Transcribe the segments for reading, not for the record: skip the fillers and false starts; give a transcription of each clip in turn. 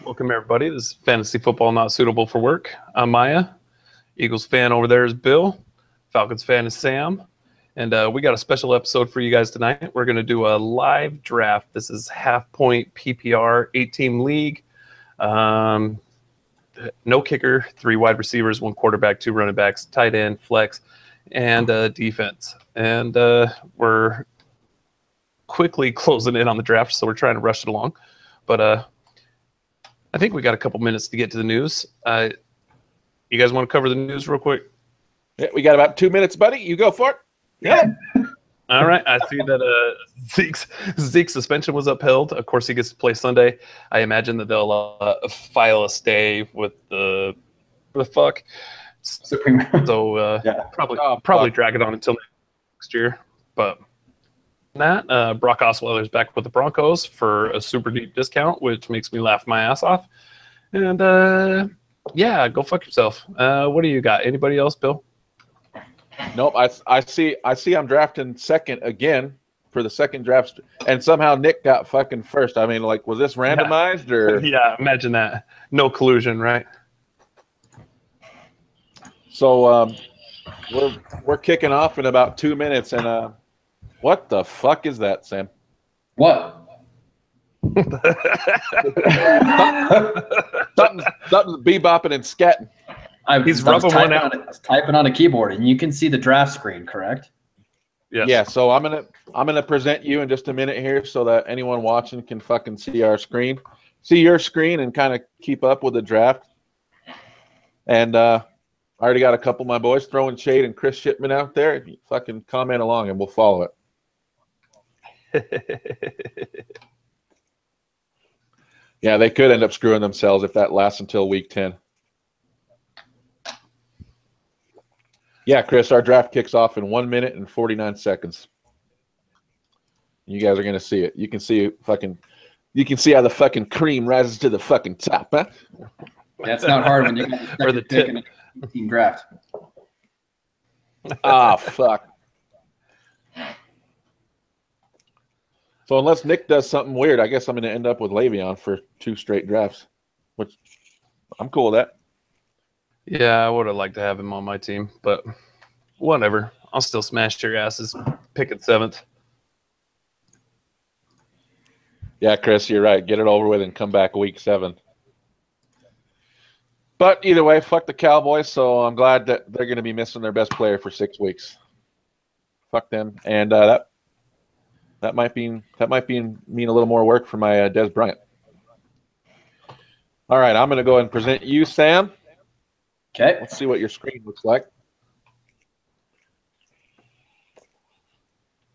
Welcome, everybody. This is Fantasy Football Not Suitable for Work. I'm Maya. Eagles fan over there is Bill. Falcons fan is Sam. And we got a special episode for you guys tonight. We're going to do a live draft. This is half-point PPR, 8-team league. No kicker, 3 wide receivers, 1 quarterback, 2 running backs, tight end, flex, and defense. And we're quickly closing in on the draft, so we're trying to rush it along. But I think we got a couple minutes to get to the news. You guys want to cover the news real quick? Yeah, we got about 2 minutes, buddy. You go for it. Yeah. All right. I see that Zeke's suspension was upheld. Of course, he gets to play Sunday. I imagine that they'll file a stay with the fuck. Supreme. So probably drag it on until next year. But that Brock Osweiler's back with the Broncos for a super deep discount, which makes me laugh my ass off. And yeah, go fuck yourself. What do you got? Anybody else, Bill? Nope. I see I'm drafting second again for the second draft, and somehow Nick got fucking first. I mean, like, was this randomized or? Yeah, imagine that. No collusion, right? So we're kicking off in about 2 minutes, and what the fuck is that, Sam? What? something's bebopping and scatting. He's rubbing one out. I was typing on a keyboard, and you can see the draft screen, correct? Yes. Yeah. So I'm gonna present you in just a minute here, so that anyone watching can fucking see your screen, and kind of keep up with the draft. And I already got a couple of my boys throwing shade and Chris Shipman out there. If you fucking comment along, and we'll follow it. Yeah, they could end up screwing themselves if that lasts until week 10. Yeah, Chris, our draft kicks off in 1 minute and 49 seconds. You guys are gonna see it. You can see how the fucking cream rises to the fucking top, huh? That's not hard when you Or the pick in a team draft. Ah, fuck. So unless Nick does something weird, I guess I'm going to end up with Le'Veon for 2 straight drafts, which I'm cool with that. Yeah, I would have liked to have him on my team, but whatever. I'll still smash your asses picking 7th. Yeah, Chris, you're right. Get it over with and come back week 7. But either way, fuck the Cowboys, so I'm glad that they're going to be missing their best player for 6 weeks. Fuck them. And that might mean a little more work for my Des Bryant. All right, I'm going to go ahead and present you, Sam. Okay. Let's see what your screen looks like.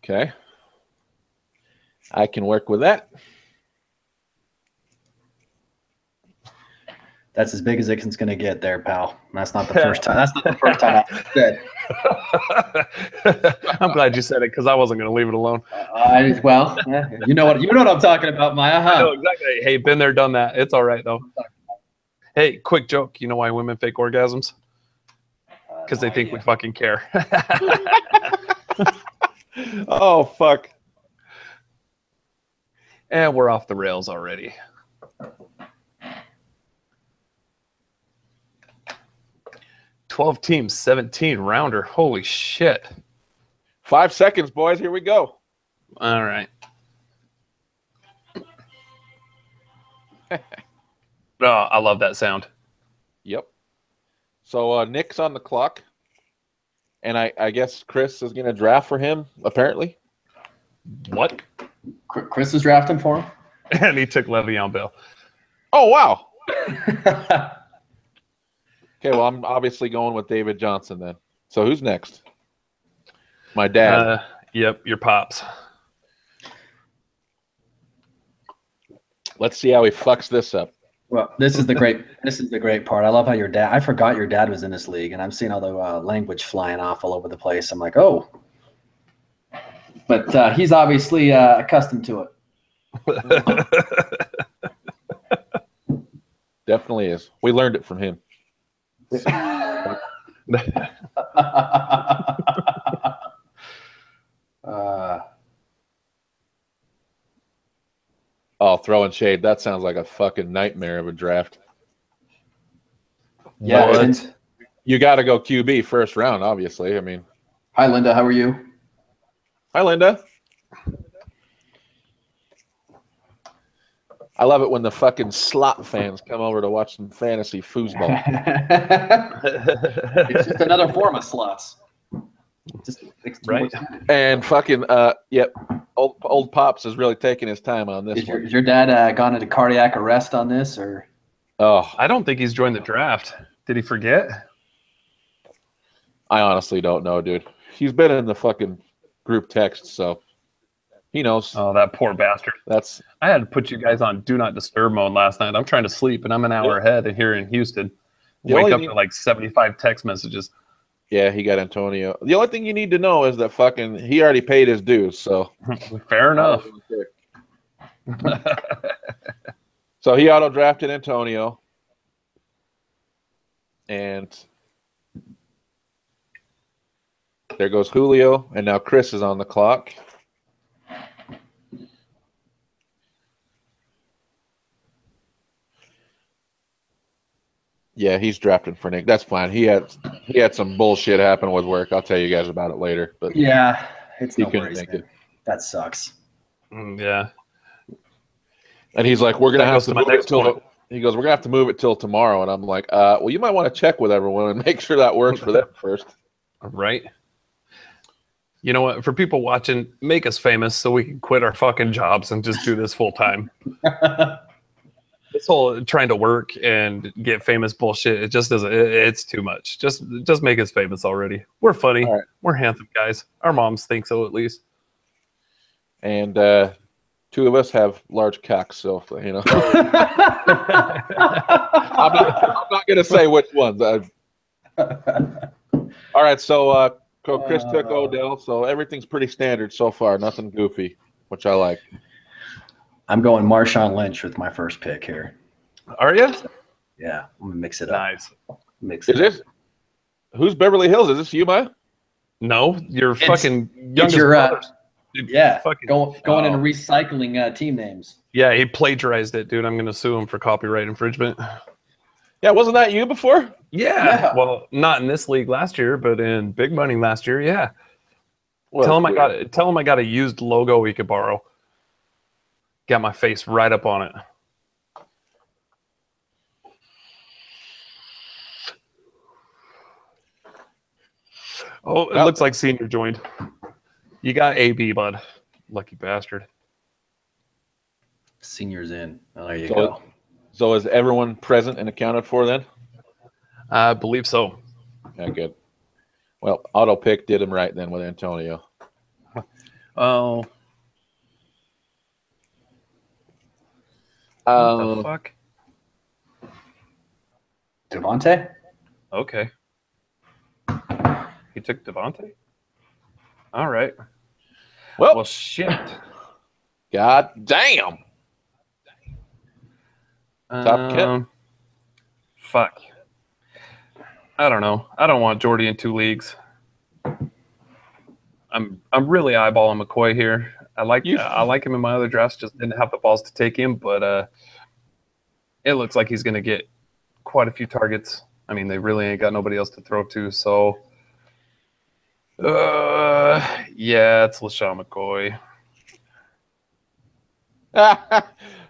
Okay. I can work with that. That's as big as it's going to get there, pal. That's not the first time. That's not the first time I said. I'm glad you said it because I wasn't going to leave it alone. You know what I'm talking about, Maya. Huh? I know exactly. Hey, been there, done that. It's all right though. Hey, quick joke. You know why women fake orgasms? Because they think we fucking care. Oh, fuck. And we're off the rails already. $12 teams, 17 rounder. Holy shit. 5 seconds, boys. Here we go. All right. Oh, I love that sound. Yep. So Nick's on the clock. And I guess Chris is going to draft for him, apparently. What? Chris is drafting for him? And he took Le'Veon Bell. Oh, wow. Okay, well, I'm obviously going with David Johnson then. So who's next? My dad. Yep, your pops. Let's see how he fucks this up. Well, this is the great part. I love how I forgot your dad was in this league, and I'm seeing all the language flying off all over the place. I'm like, oh. But he's obviously accustomed to it. Definitely is. We learned it from him. Oh, throwing shade. That sounds like a fucking nightmare of a draft. Yeah. What? You got to go QB first round, obviously. I mean, Hi, Linda. How are you? hi, Linda. I love it when the fucking slot fans come over to watch some fantasy foosball. It's just another form of slots. Just Right. And fucking, yep, old Pops is really taking his time on this one. Is your dad gone into cardiac arrest on this, or? Oh, I don't think he's joined the draft. Did he forget? I honestly don't know, dude. He's been in the fucking group text, so he knows. Oh, that poor bastard. That's I had to put you guys on do not disturb mode last night. I'm trying to sleep, and I'm an hour ahead here in Houston. The Wake only up thing- to like 75 text messages. yeah, he got Antonio. The only thing you need to know is that fucking he already paid his dues, so Fair enough. So he auto drafted Antonio, and there goes Julio, and now Chris is on the clock. Yeah, he's drafting for Nick. That's fine. He had some bullshit happen with work. I'll tell you guys about it later. But Yeah, it's he no couldn't worries, make man. it. That sucks. Yeah. And he's like, "We're gonna That have goes to to my move it next till." point. He goes, "We're gonna have to move it till tomorrow." And I'm like, "Well, you might want to check with everyone and make sure that works for them first." Right. You know what? For people watching, make us famous so we can quit our fucking jobs and just do this full time. This whole trying to work and get famous bullshit, it just doesn't. It's too much. Just make us famous already. We're funny. All right. We're handsome guys. Our moms think so at least. And two of us have large cocks, so you know. I'm not gonna say which ones. All right, so Chris took Odell, so everything's pretty standard so far. Nothing goofy, which I like. I'm going Marshawn Lynch with my first pick here. Are you? Yeah, I'm gonna mix it up. Nice. Mix Is it up. this who's Beverly Hills? Is this you, Maya? No, your It's- fucking youngest your, brothers. Dude, Yeah, fucking, going into recycling team names. yeah, he plagiarized it, dude. I'm gonna sue him for copyright infringement. Yeah, wasn't that you before? Yeah. Well, not in this league last year, but in big money last year. Yeah. Well, Tell him weird. I got a used logo he could borrow. Got my face right up on it. Oh, it looks like Senior joined. You got AB, bud. Lucky bastard. Seniors in. Oh, there you So- go. So is everyone present and accounted for then? I believe so. Yeah, good. Well, auto pick did him right then with Antonio. Oh, what the fuck? Devontae? Okay. He took Devontae? All right. Well, Well, shit. god damn. Top kid. Fuck. I don't know. I don't want Jordy in two leagues. I'm really eyeballing McCoy here. I like him in my other drafts. Just didn't have the balls to take him, but it looks like he's going to get quite a few targets. I mean, they really ain't got nobody else to throw to, so yeah, it's LaShawn McCoy.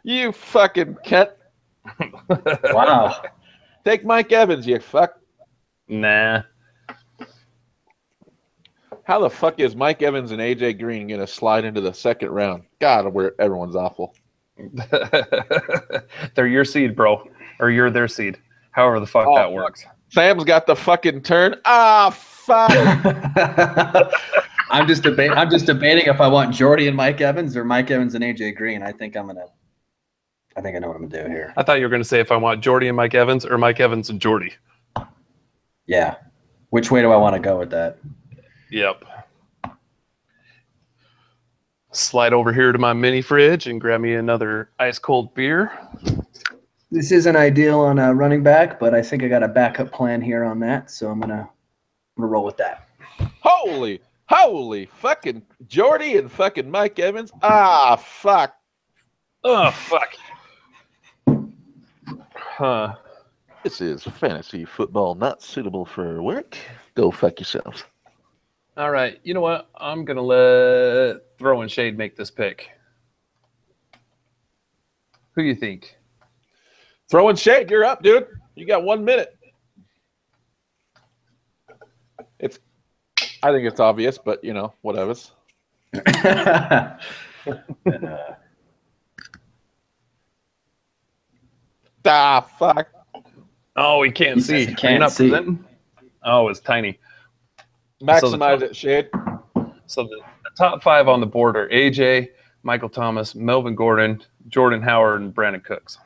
You fucking cunt. Wow. Take Mike Evans, you fuck. Nah. How the fuck is Mike Evans and AJ Green going to slide into the second round? God, everyone's awful. They're your seed, bro. Or you're their seed. However the fuck Oh, that fuck. works. Sam's got the fucking turn. Ah, fuck. I'm just debating if I want Jordy and Mike Evans or Mike Evans and AJ Green. I think I know what I'm gonna do here. I thought you were going to say if I want Jordy and Mike Evans or Mike Evans and Jordy. Yeah. Which way do I want to go with that? Yep. Slide over here to my mini fridge and grab me another ice cold beer. This isn't ideal on a running back, but I think I got a backup plan here on that, so I'm gonna roll with that. Holy fucking Jordy and fucking Mike Evans. Ah, fuck. Oh, fuck. Huh. This is fantasy football not suitable for work. Go fuck yourselves. All right. You know what? I'm going to let Throw and Shade make this pick. Who do you think? Throwing shade, you're up, dude. You got 1 minute. I think it's obvious, but you know, whatever. Fuck. Oh, we can't see. He Are you can't not see. presenting? Oh, it's tiny. Maximize it, Shade. So the top 5 on the board are AJ, Michael Thomas, Melvin Gordon, Jordan Howard, and Brandon Cooks.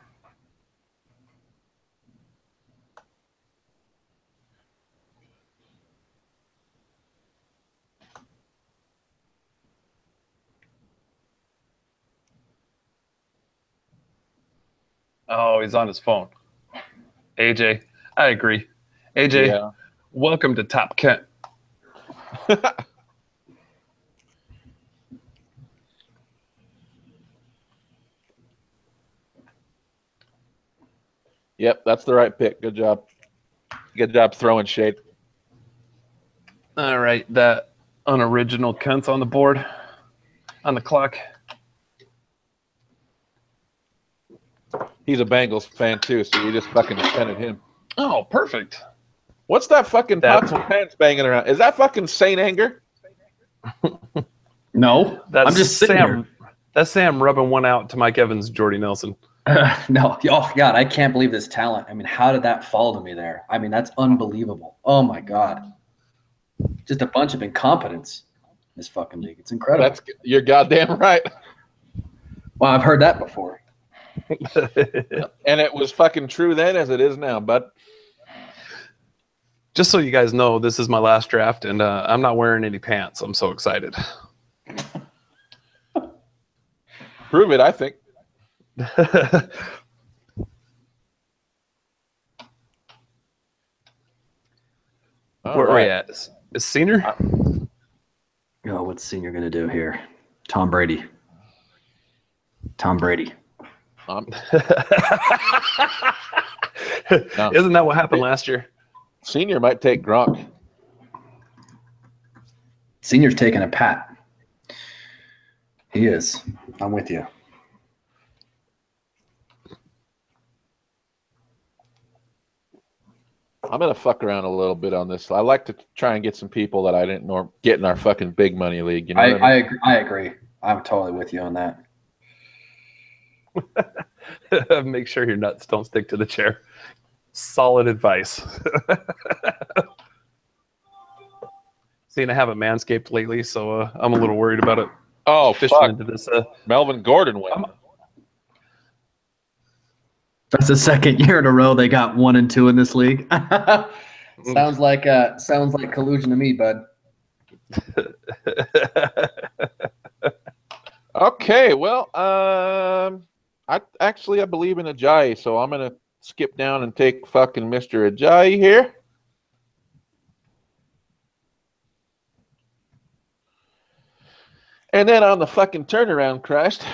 Oh, he's on his phone. AJ, I agree. AJ, Yeah. welcome to Top Kent. Yep, that's the right pick. Good job. Good job throwing shade. All right, that unoriginal Kent's on the board, on the clock. He's a Bengals fan too, so you just fucking defended him. Oh, perfect. What's that fucking That- pots and pans banging around? Is that fucking Saint Anger? No, That's I'm just sitting Sam. That's Sam rubbing one out to Mike Evans, Jordy Nelson. here. No, oh God, I can't believe this talent. I mean, how did that fall to me there? I mean, that's unbelievable. Oh my God, just a bunch of incompetence in this fucking league. It's incredible. You're goddamn right. Well, I've heard that before. And it was fucking true then as it is now, bud. Just so you guys know, this is my last draft, and I'm not wearing any pants. I'm so excited. Prove it, I think. Where are we at? Is Senior? Oh, what's Senior going to do here? Tom Brady. Tom Brady. No. Isn't that what happened last year? Senior might take Gronk. Senior's taking a pat. He is. I'm with you. I'm gonna fuck around a little bit on this. I like to try and get some people that I didn't get in our fucking big money league. You know what I mean? I agree. I'm totally with you on that. Make sure your nuts don't stick to the chair. Solid advice. Seeing I haven't manscaped lately, so I'm a little worried about it. Oh, Fishing fuck. into this. Melvin Gordon went. That's the second year in a row they got 1 and 2 in this league. sounds like collusion to me, bud. Okay, well, I believe in Ajayi, so I'm gonna skip down and take fucking Mr. Ajayi here. And then on the fucking turnaround, Christ.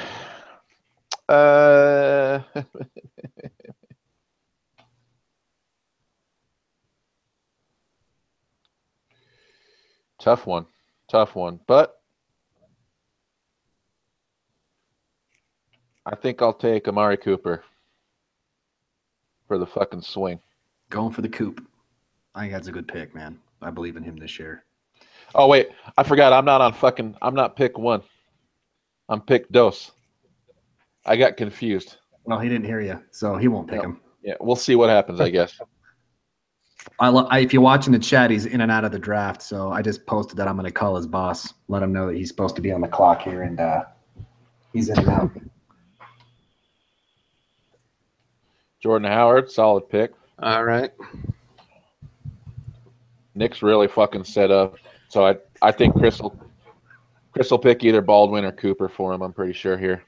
Tough one. But I think I'll take Amari Cooper for the fucking swing. Going for the coop. I think that's a good pick, man. I believe in him this year. Oh, wait. I forgot. I'm not pick 1. I'm pick dos. I got confused. Well, he didn't hear you, so he won't pick him. Yeah, we'll see what happens, I guess. If you're watching the chat, he's in and out of the draft, so I just posted that I'm going to call his boss, let him know that he's supposed to be on the clock here, and he's in and out. Jordan Howard, solid pick. All right. Nick's really fucking set up. So I think Chris will pick either Baldwin or Cooper for him, I'm pretty sure here.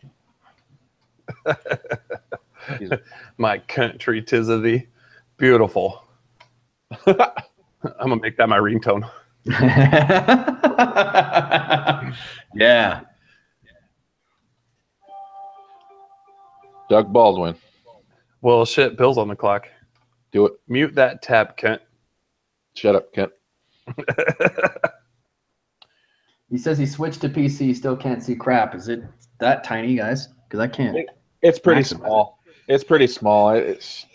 My country tis of thee. Beautiful. I'm going to make that my ringtone. Yeah. Doug Baldwin. Well, shit, Bill's on the clock. Do it. Mute that tab, Kent. Shut up, Kent. He says he switched to PC, still can't see crap. Is it that tiny, guys? Because I can't. It's pretty Maximize small. It's pretty small. It's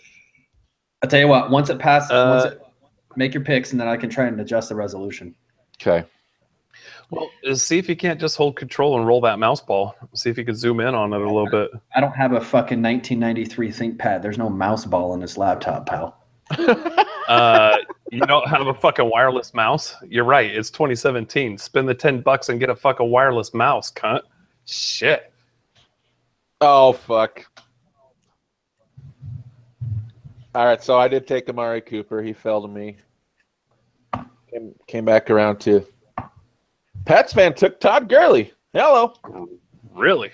I'll tell you what, once it passes, make your picks, and then I can try and adjust the resolution. okay. Well, see if you can't just hold control and roll that mouse ball. See if you can zoom in on it a little bit. I don't have a fucking 1993 ThinkPad. There's no mouse ball in this laptop, pal. You don't have a fucking wireless mouse? You're right. It's 2017. Spend the $10 and get a fucking wireless mouse, cunt. Shit. Oh, fuck. All right, so I did take Amari Cooper. He fell to me. Came back around to Pats fan took Todd Gurley. Hello. Really?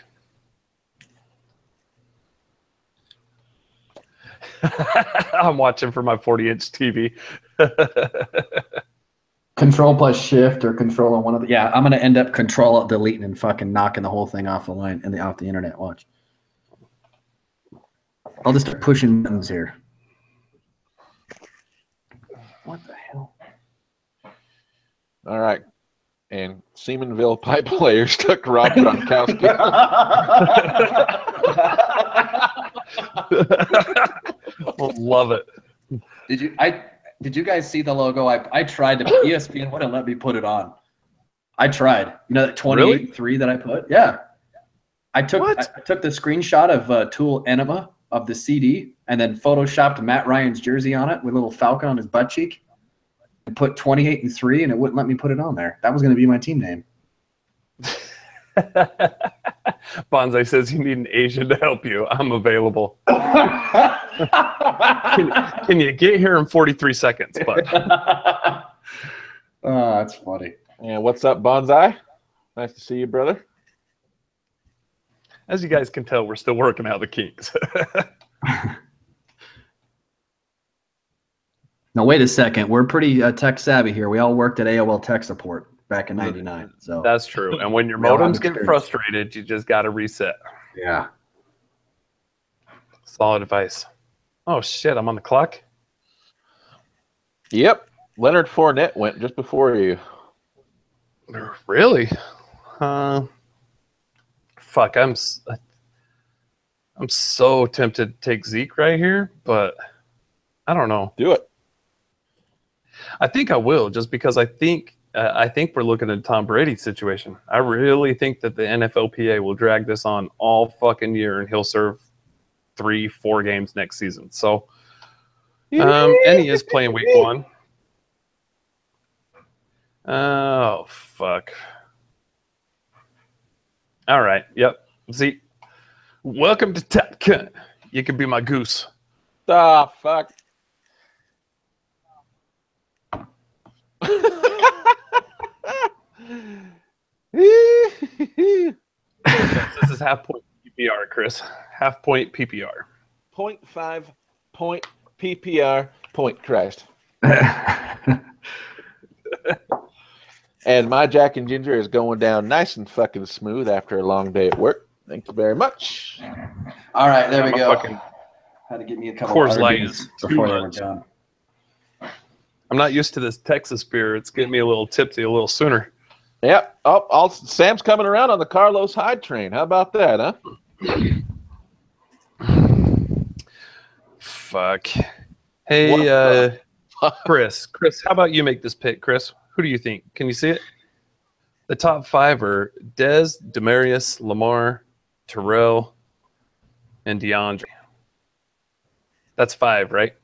I'm watching for my 40-inch TV. Control plus shift or control on one of the. Yeah, I'm gonna end up control deleting and fucking knocking the whole thing off the line and off the internet. Watch. I'll just start pushing buttons here. What the hell? All right. And Seamanville Pipe Players took Rob Gronkowski. Love it. Did you guys see the logo? I tried to. ESPN wouldn't let me put it on. I tried. You know that 28.3 that I put? Yeah. I took the screenshot of Tool Enema of the CD and then photoshopped Matt Ryan's jersey on it with a little falcon on his butt cheek and put 28.3, and it wouldn't let me put it on there. That was going to be my team name. Bonsai says you need an Asian to help you. I'm available. Can you get here in 43 seconds, bud? Oh, that's funny. And what's up, Bonsai? Nice to see you, brother. As you guys can tell, we're still working out the kinks. Now, wait a second. We're pretty tech savvy here. We all worked at AOL tech support back in '99. So that's true. And when your We all have modems get experience. frustrated, you just got to reset. yeah. Solid advice. Oh, shit. I'm on the clock. Yep. Leonard Fournette went just before you. Really? Fuck. I'm so tempted to take Zeke right here, but I don't know. Do it. I think I will, just because I think we're looking at a Tom Brady situation. I really think that the NFLPA will drag this on all fucking year, and he'll serve 3-4 games next season. So, and he is playing week 1. Oh, fuck. All right. Yep. See, welcome to Top Cut. You can be my goose. Ah, fuck. This is half point PPR, Chris. Half point PPR. 0.5 point PPR point Christ. And my Jack and Ginger is going down nice and fucking smooth after a long day at work. Thank you very much. All right, there we I'm a go. fucking Had to get me a couple Coors of Light RBs is too before they were much. done. I'm not used to this Texas beer. It's getting me a little tipsy a little sooner. Yep. Oh, Sam's coming around on the Carlos Hyde train. How about that, huh? Fuck. Hey, Chris, how about you make this pick, Chris? Who do you think? Can you see it? The top 5 are Dez, Demarius, Lamar, Terrell, and DeAndre. That's 5, right?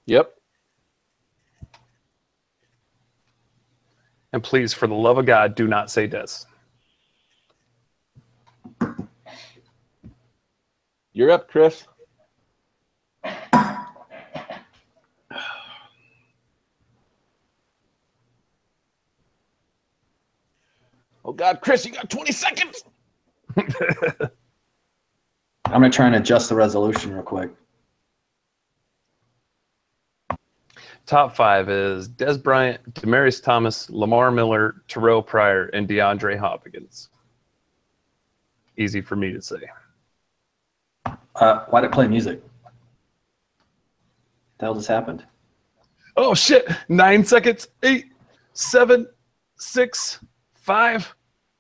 Yep. And please, for the love of God, do not say Dez. You're up, Chris. Oh, God, Chris, you got 20 seconds. I'm going to try and adjust the resolution real quick. Top 5 is Dez Bryant, Demaryius Thomas, Lamar Miller, Terrell Pryor, and DeAndre Hopkins. Easy for me to say. Why'd it play music? What the hell just happened? Oh shit! 9 seconds. 8, 7, 6, 5,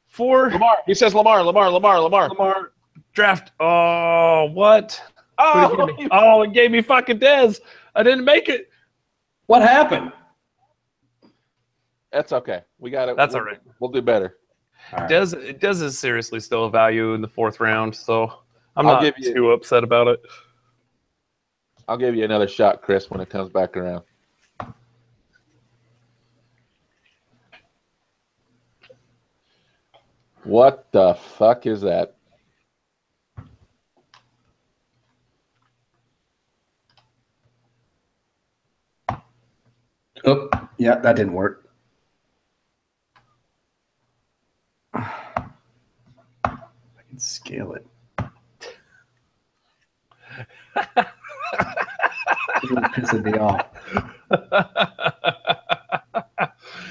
4. Lamar. He says Lamar. Lamar draft. Oh, what? Oh, What'd it give me? Oh, it gave me fucking Dez. I didn't make it. What happened? that's okay. We got it. That's all right. We'll do better. All right. Dez is seriously still a value in the 4th round, so I'm I'll not give you- too upset about it. I'll give you another shot, Chris, when it comes back around. What the fuck is that? Oh, yeah, that didn't work. I can scale it. It's really pissing me off.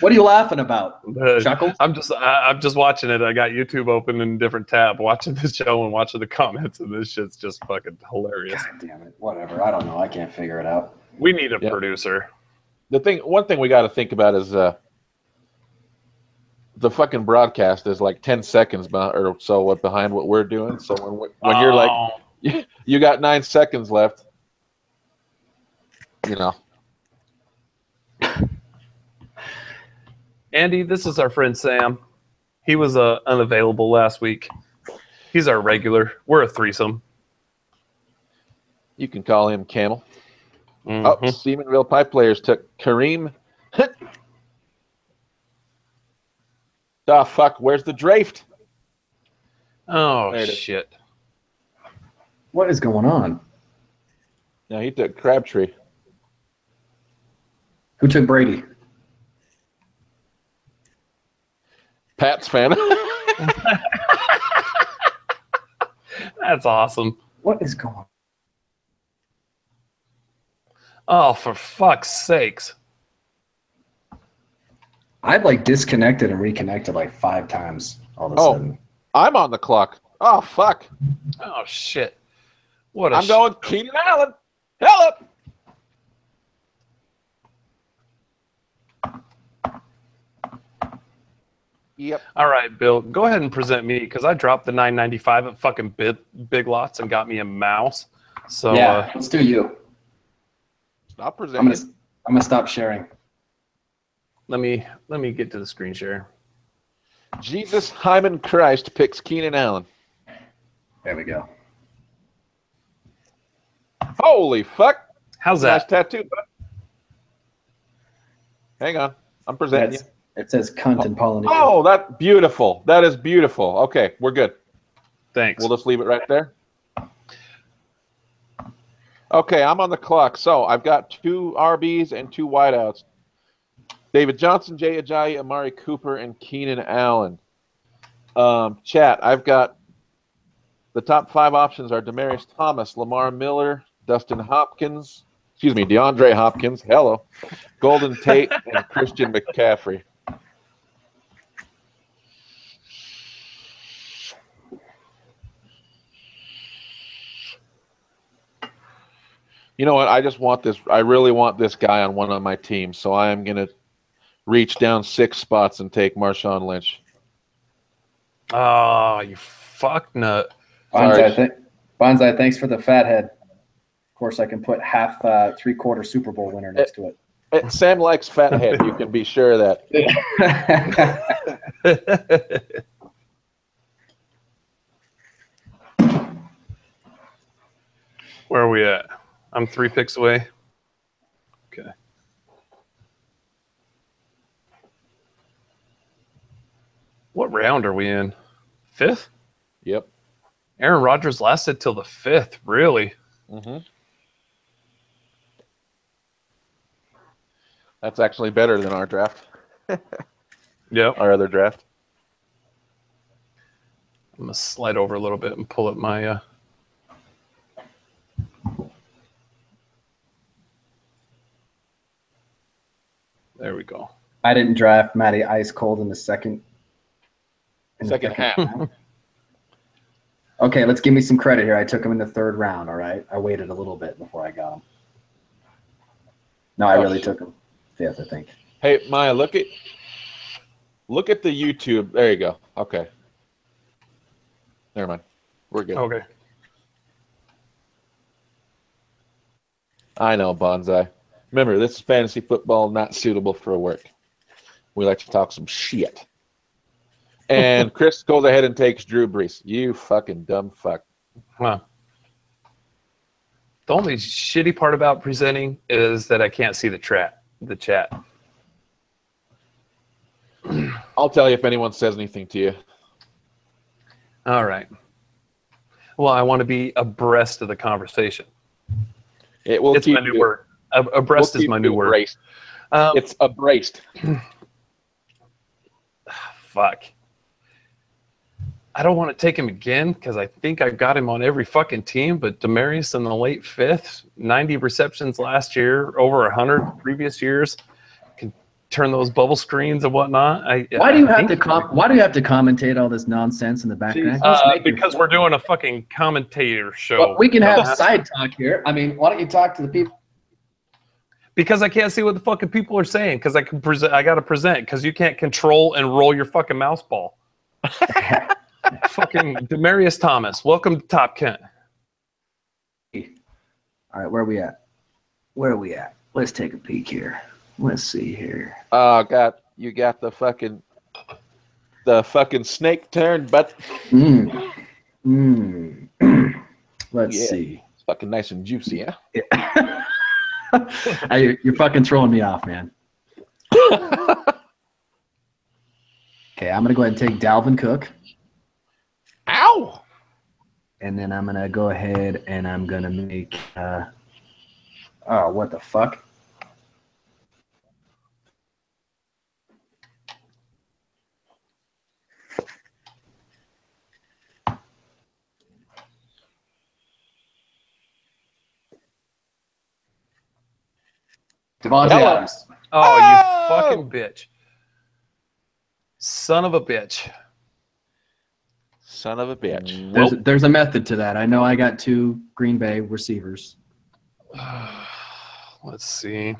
What are you laughing about? Chuckles? I'm just watching it. I got YouTube open in a different tab, watching the show and watching the comments, and this shit's just fucking hilarious. God damn it. Whatever. I don't know. I can't figure it out. We need a Yeah. producer. One thing we got to think about is the fucking broadcast is like 10 seconds or so behind what we're doing. So when you're like, you got 9 seconds left, you know. Andy, this is our friend Sam. He was unavailable last week. He's our regular. We're a threesome. You can call him Camel. Mhm. Oh, Seamanville Pipe Players took Kareem. Oh, fuck. Where's the draft? Oh, There it is. shit. What is going on? No, he took Crabtree. Who took Brady? Pat's fan. That's awesome. What is going on? Oh, for fuck's sakes. I've like disconnected and reconnected like 5 times all of a Oh. sudden. I'm on the clock. Oh, fuck. Oh, shit. What a I'm going Keenan Allen. Help! Yep. All right, Bill, go ahead and present me because I dropped the 995 at fucking Big Lots and got me a mouse. So Yeah, let's do you. I'll I'm present gonna you. I'm gonna stop sharing. let me get to the screen share. Jesus Hyman Christ picks Keenan Allen. There we go. Holy fuck. How's Nice that? tattoo, bud. Hang on. I'm presenting you. It says cunt in Polynesian. Oh, that's beautiful. That is beautiful. Okay, we're good. Thanks. We'll just leave it right there. Okay, I'm on the clock. So I've got 2 RBs and 2 wideouts. David Johnson, Jay Ajayi, Amari Cooper, and Keenan Allen. Chat, I've got the top 5 options are Demaryius Thomas, Lamar Miller, DeAndre Hopkins, hello, Golden Tate, and Christian McCaffrey. You know what? I just want this. I really want this guy on one of my teams, so I am going to reach down 6 spots and take Marshawn Lynch. Oh, you fuck nut. Bonsai, thanks for the fat head. Of course, I can put half 3/4 Super Bowl winner next to it. Sam likes fathead. You can be sure of that. Where are we at? I'm 3 picks away. Okay. What round are we in? 5th? Yep. Aaron Rodgers lasted till the 5th, really? Mm-hmm. That's actually better than our draft. Yep. Our other draft. I'm going to slide over a little bit and pull up my... There we go. I didn't draft Matty ice cold in the second. Second half. Okay, let's give me some credit here. I took him in the 3rd round, all right? I waited a little bit before I got him. No, I really took him 5th, I think. Hey, Maya, look at the YouTube. There you go. Okay. Never mind. We're good. Okay. I know, Bonsai. Remember, this is fantasy football, not suitable for work. We like to talk some shit. And Chris goes ahead and takes Drew Brees. You fucking dumb fuck. Huh. The only shitty part about presenting is that I can't see the chat. I'll tell you if anyone says anything to you. All right. Well, I want to be abreast of the conversation. It's my new word. Abreast is my new word. It's abraced. Fuck. I don't want to take him again because I think I got him on every fucking team, but Demaryius in the late 5th, 90 receptions last year, over 100 previous years, can turn those bubble screens and whatnot. Why do you have to commentate all this nonsense in the background? Because we're doing a fucking commentator show. Well, we can have side talk here. I mean, why don't you talk to the people? Because I can't see what the fucking people are saying. Because I got to present. Because you can't control and roll your fucking mouse ball. Fucking Demaryius Thomas. Welcome to Top Kent. All right, where are we at? Let's take a peek here. Let's see here. Oh God, you got the fucking snake turned, but Let's see. It's fucking nice and juicy, huh? Yeah. You're fucking throwing me off, man. Okay, I'm gonna go ahead and take Dalvin Cook. Ow! And then I'm gonna go ahead and I'm gonna make oh, what the fuck? Devontae Adams. Oh, you fucking bitch. Son of a bitch. Son of a bitch. There's a method to that. I know I got 2 Green Bay receivers. Let's see.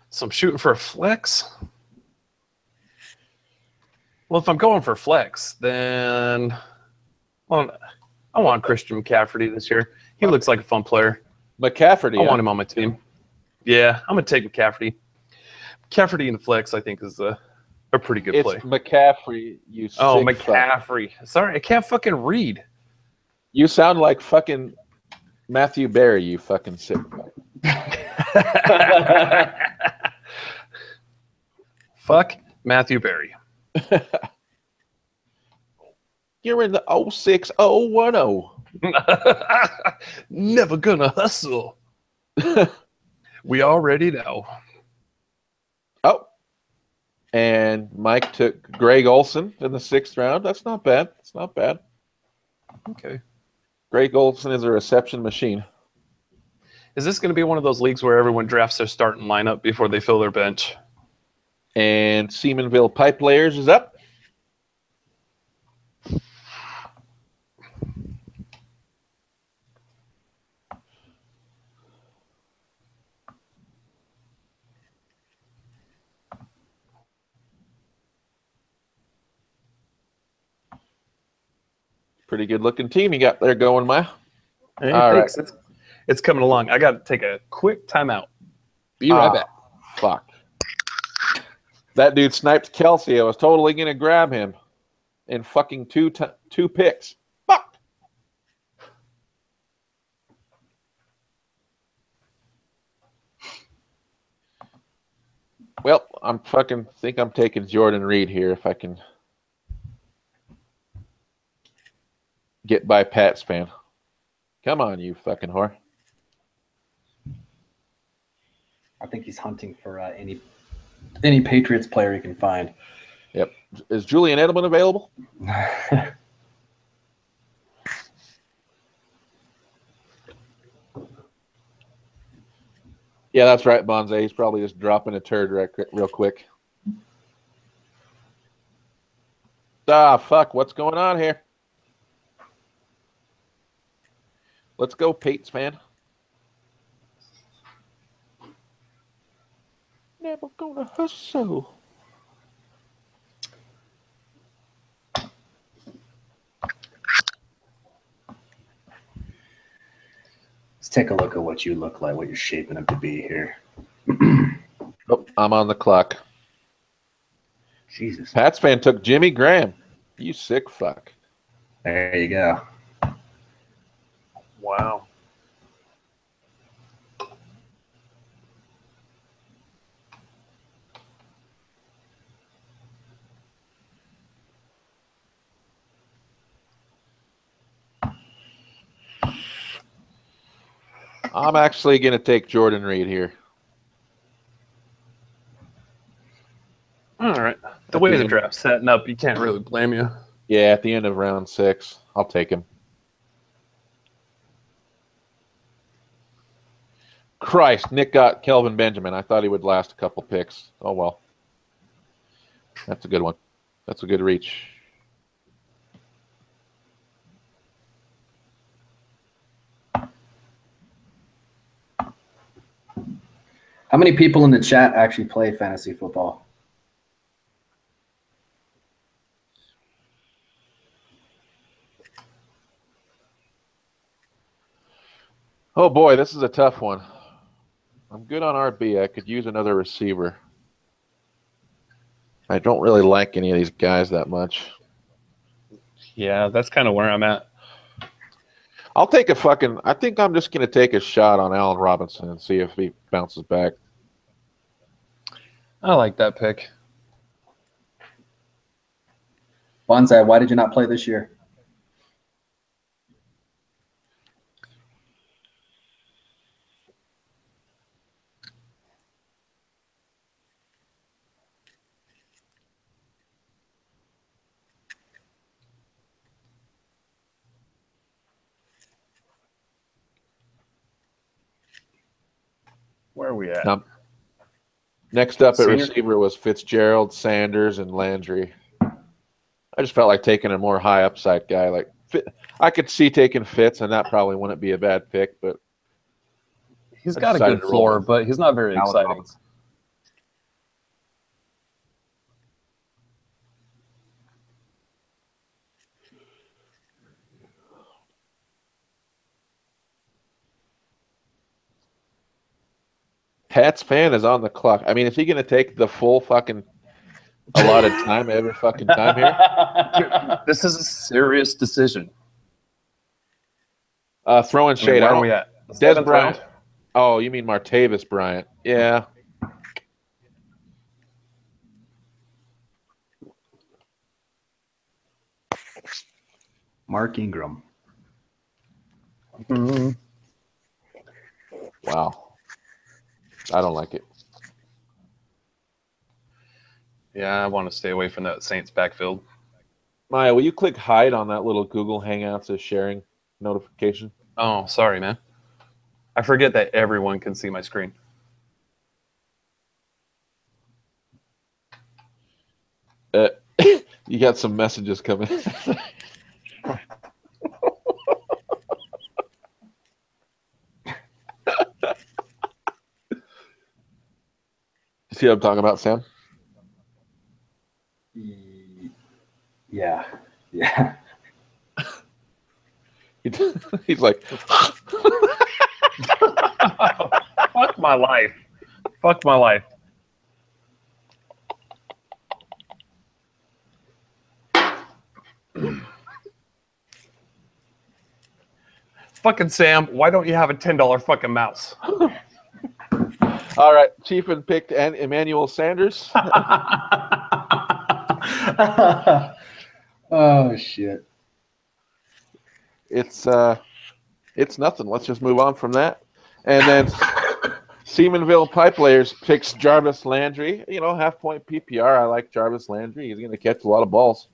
So I'm shooting for a flex. Well, if I'm going for flex, then I want Christian McCaffrey this year. He looks like a fun player. McCaffrey. I want him on my team. Yeah, I'm going to take McCaffrey. McCaffrey in the flex, I think, is a pretty good play. It's McCaffrey, you sick McCaffrey. Fuck. Sorry, I can't fucking read. You sound like fucking Matthew Berry, you fucking sick fuck. Fuck Matthew Berry. You're in the 06010. Never gonna hustle. We already know. Oh. And Mike took Greg Olsen in the 6th round. That's not bad. It's not bad. Okay. Greg Olsen is a reception machine. Is this going to be one of those leagues where everyone drafts their starting lineup before they fill their bench? And Seamanville Pipe Layers is up. Pretty good looking team you got there going, Maya. Hey, all thanks. Right. It's coming along. I got to take a quick timeout. Be right back. Fuck. That dude sniped Kelsey. I was totally going to grab him in fucking two picks. Fuck. Well, I'm taking Jordan Reed here if I can get by Pat's fan. Come on, you fucking whore. I think he's hunting for any Patriots player he can find. Yep. Is Julian Edelman available? Yeah, that's right, Bonze. He's probably just dropping a turd real quick. Ah, fuck. What's going on here? Let's go, Pates, man. Never gonna hustle. Let's take a look at what you look like, what you're shaping up to be here. Oh, I'm on the clock. Jesus. Pats fan took Jimmy Graham. You sick fuck. There you go. Wow. I'm actually going to take Jordan Reed here. All right. The way the draft's setting up, you can't really blame you. Yeah, at the end of round 6. I'll take him. Christ, Nick got Kelvin Benjamin. I thought he would last a couple picks. Oh, well. That's a good one. That's a good reach. How many people in the chat actually play fantasy football? Oh, boy, this is a tough one. I'm good on RB. I could use another receiver. I don't really like any of these guys that much. Yeah, that's kind of where I'm at. I'll take I think I'm just going to take a shot on Allen Robinson and see if he bounces back. I like that pick. Bonsai, why did you not play this year? Where are we at? Next up at Senior? receiver was Fitzgerald, Sanders, and Landry. I just felt like taking a more high upside guy. I could see taking Fitz, and that probably wouldn't be a bad pick, but He's got a good floor, but he's not very exciting. Pat's fan is on the clock. I mean, is he going to take the full fucking allotted time every fucking time here? This is a serious decision. Throwing shade. Where are we at? Des Bryant. Oh, you mean Martavis Bryant? Yeah. Mark Ingram. Mm-hmm. Wow. I don't like it. Yeah, I want to stay away from that Saints backfield. Maya, will you click hide on that little Google Hangouts as sharing notification? Oh, sorry, man. I forget that everyone can see my screen. You got some messages coming. You see what I'm talking about, Sam? Yeah. Yeah. He's like, Fuck my life. Fuck my life. Fucking Sam, why don't you have a $10 fucking mouse? all right, Chiefin picked Emmanuel Sanders. Oh shit. It's nothing. Let's just move on from that. And then Seamanville Pipe Layers picks Jarvis Landry. You know, half-point PPR. I like Jarvis Landry. He's going to catch a lot of balls,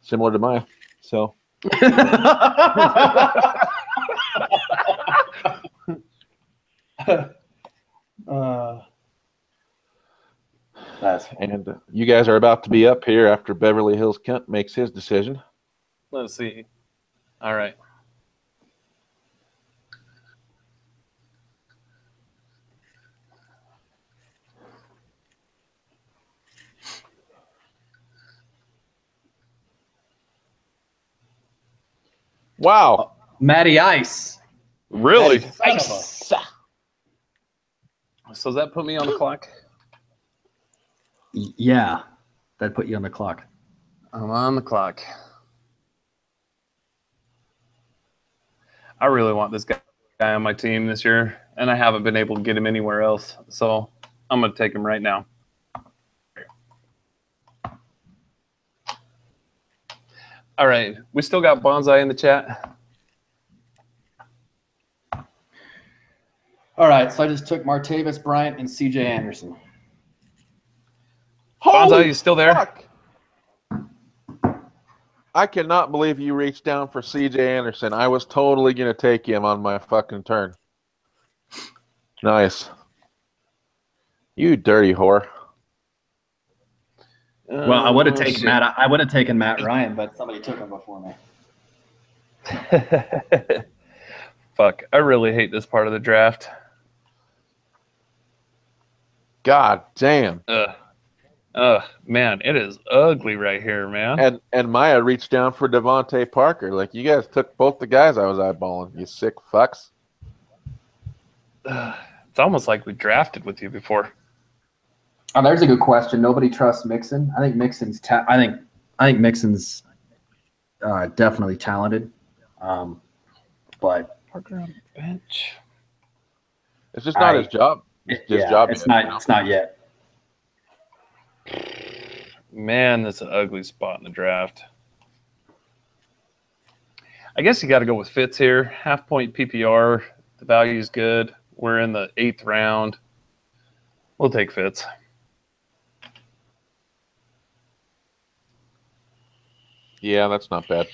similar to mine. So. That's And you guys are about to be up here after Beverly Hills Kent makes his decision. Let's see. All right. Wow. Matty Ice. Really? Son of a- So does that put me on the clock? Yeah, that put you on the clock. I'm on the clock. I really want this guy on my team this year, and I haven't been able to get him anywhere else. So I'm going to take him right now. All right. We still got Bonsai in the chat. All right, so I just took Martavis Bryant and CJ Anderson. Bonsai, you still there? Fuck. I cannot believe you reached down for CJ Anderson. I was totally going to take him on my fucking turn. Nice. You dirty whore. Well, I would have taken shit. Matt. I would have taken Matt Ryan, but somebody took him before me. Fuck. I really hate this part of the draft. God damn. Man, it is ugly right here, man. And Maya reached down for Devontae Parker. Like, you guys took both the guys I was eyeballing, you sick fucks. It's almost like we drafted with you before. Oh, there's a good question. Nobody trusts Mixon. I think Mixon's. I think Mixon's definitely talented, but Parker on the bench. It's just not his job. It's his job. It's not. It's not yet. Man, that's an ugly spot in the draft. I guess you got to go with Fitz here. Half point PPR. The value is good. We're in the 8th round. We'll take Fitz. Yeah, that's not bad.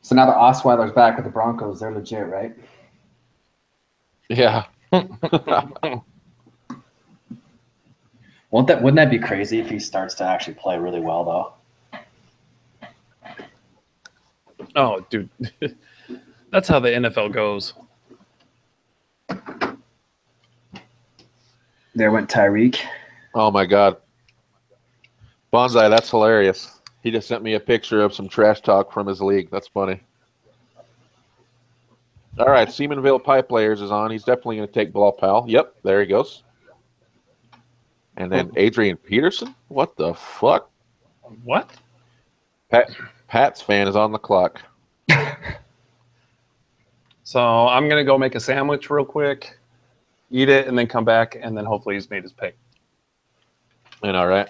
So now the Osweiler's back with the Broncos. They're legit, right? Yeah. Wouldn't that be crazy if he starts to actually play really well, though? Oh, dude. That's how the NFL goes. There went Tyreek. Oh, my God. Bonsai, that's hilarious. He just sent me a picture of some trash talk from his league. That's funny. All right, Seamanville Pipe Layers is on. He's definitely going to take Bilal Powell. Yep, there he goes. And then Adrian Peterson? What the fuck? What? Pat's fan is on the clock. So I'm going to go make a sandwich real quick, eat it, and then come back, and then hopefully he's made his pick. And all right.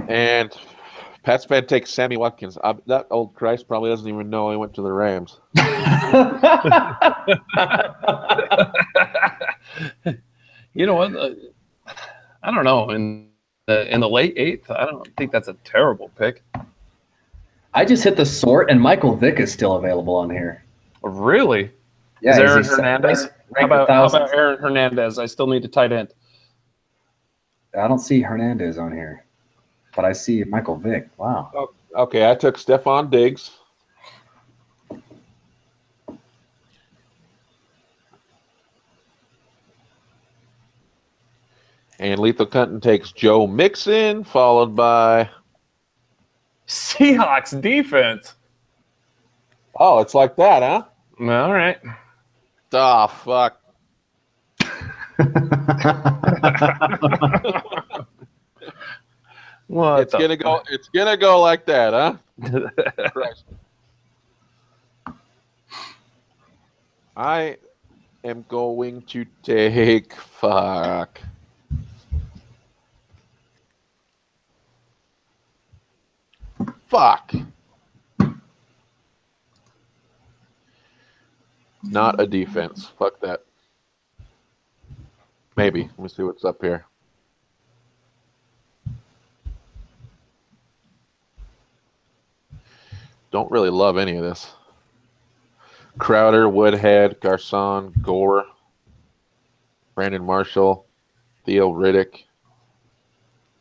And Pat's fan takes Sammy Watkins. That old Christ probably doesn't even know he went to the Rams. You know what? I don't know. In the late 8th, I don't think that's a terrible pick. I just hit the sort, and Michael Vick is still available on here. Really? Yeah, is Aaron he's Hernandez? How about Aaron Hernandez? I still need a tight end. I don't see Hernandez on here, but I see Michael Vick. Wow. Oh, okay, I took Stephon Diggs. And Lethal Cunton takes Joe Mixon, followed by Seahawks defense. Oh, it's like that, huh? All right. Oh, fuck. What It's gonna go like that, huh? Christ. I am going to take fuck. Fuck. Not a defense. Fuck that. Maybe. Let me see what's up here. Don't really love any of this. Crowder, Woodhead, Garcon, Gore, Brandon Marshall, Theo Riddick.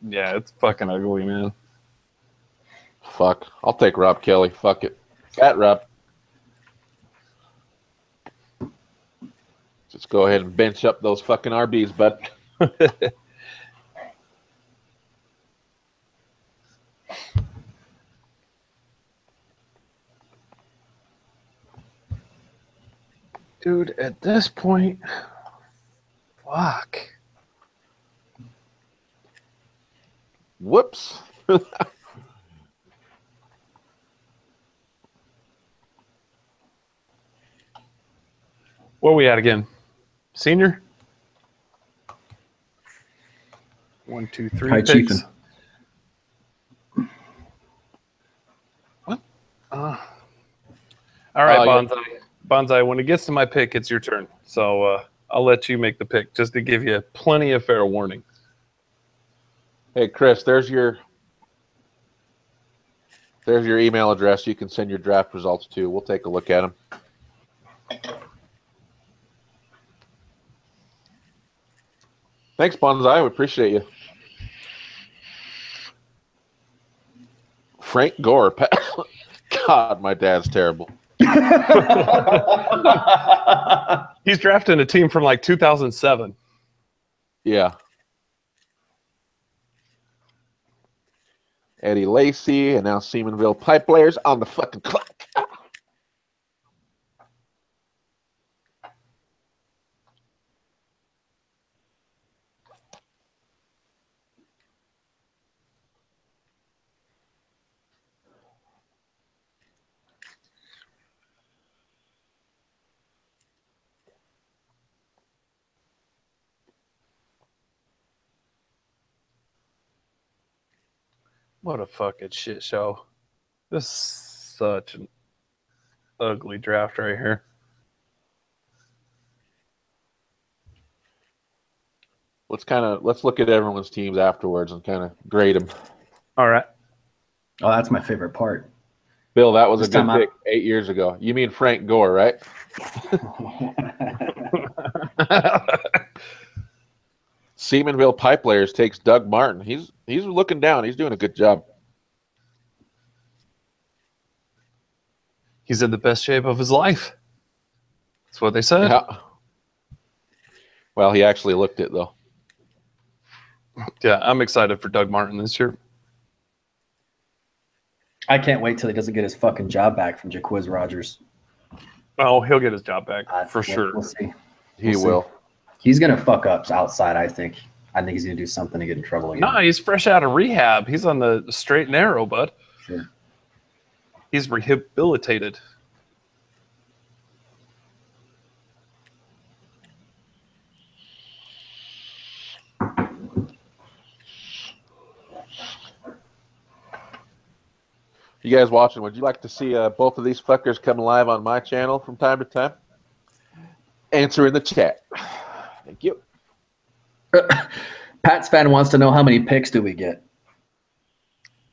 Yeah, it's fucking ugly, man. Fuck. I'll take Rob Kelly. Fuck it. Fat Rob. Just go ahead and bench up those fucking RBs, bud. Dude, at this point, fuck. Whoops. Where are we at again? Senior? 1, 2, 3 Hi, picks. Chiefin. What? All right, yeah. Bonsai. Bonsai, when it gets to my pick, it's your turn. So I'll let you make the pick just to give you plenty of fair warning. Hey, Chris, there's your email address. You can send your draft results to. We'll take a look at them. Thanks, Bonsai. We appreciate you. Frank Gore. God, my dad's terrible. He's drafting a team from like 2007. Yeah. Eddie Lacy and now Seamanville Pipe Layers on the fucking clock. What a fucking shit show. This is such an ugly draft right here. Let's look at everyone's teams afterwards and kind of grade them. All right. Oh, that's my favorite part. Bill, that was This a good time pick 8 years ago. You mean Frank Gore, right? Seamanville Pipe Layers takes Doug Martin. He's looking down. He's doing a good job. He's in the best shape of his life. That's what they said. Yeah. Well, he actually looked it, though. Yeah, I'm excited for Doug Martin this year. I can't wait till he doesn't get his fucking job back from Jaquiz Rogers. Oh, he'll get his job back for sure. We'll see. He will. He's gonna fuck up outside. I think. I think he's gonna do something to get in trouble again. No, he's fresh out of rehab. He's on the straight and narrow, bud. Sure. He's rehabilitated. You guys watching, would you like to see both of these fuckers come live on my channel from time to time? Answer in the chat. Thank you. Pat's fan wants to know how many picks do we get?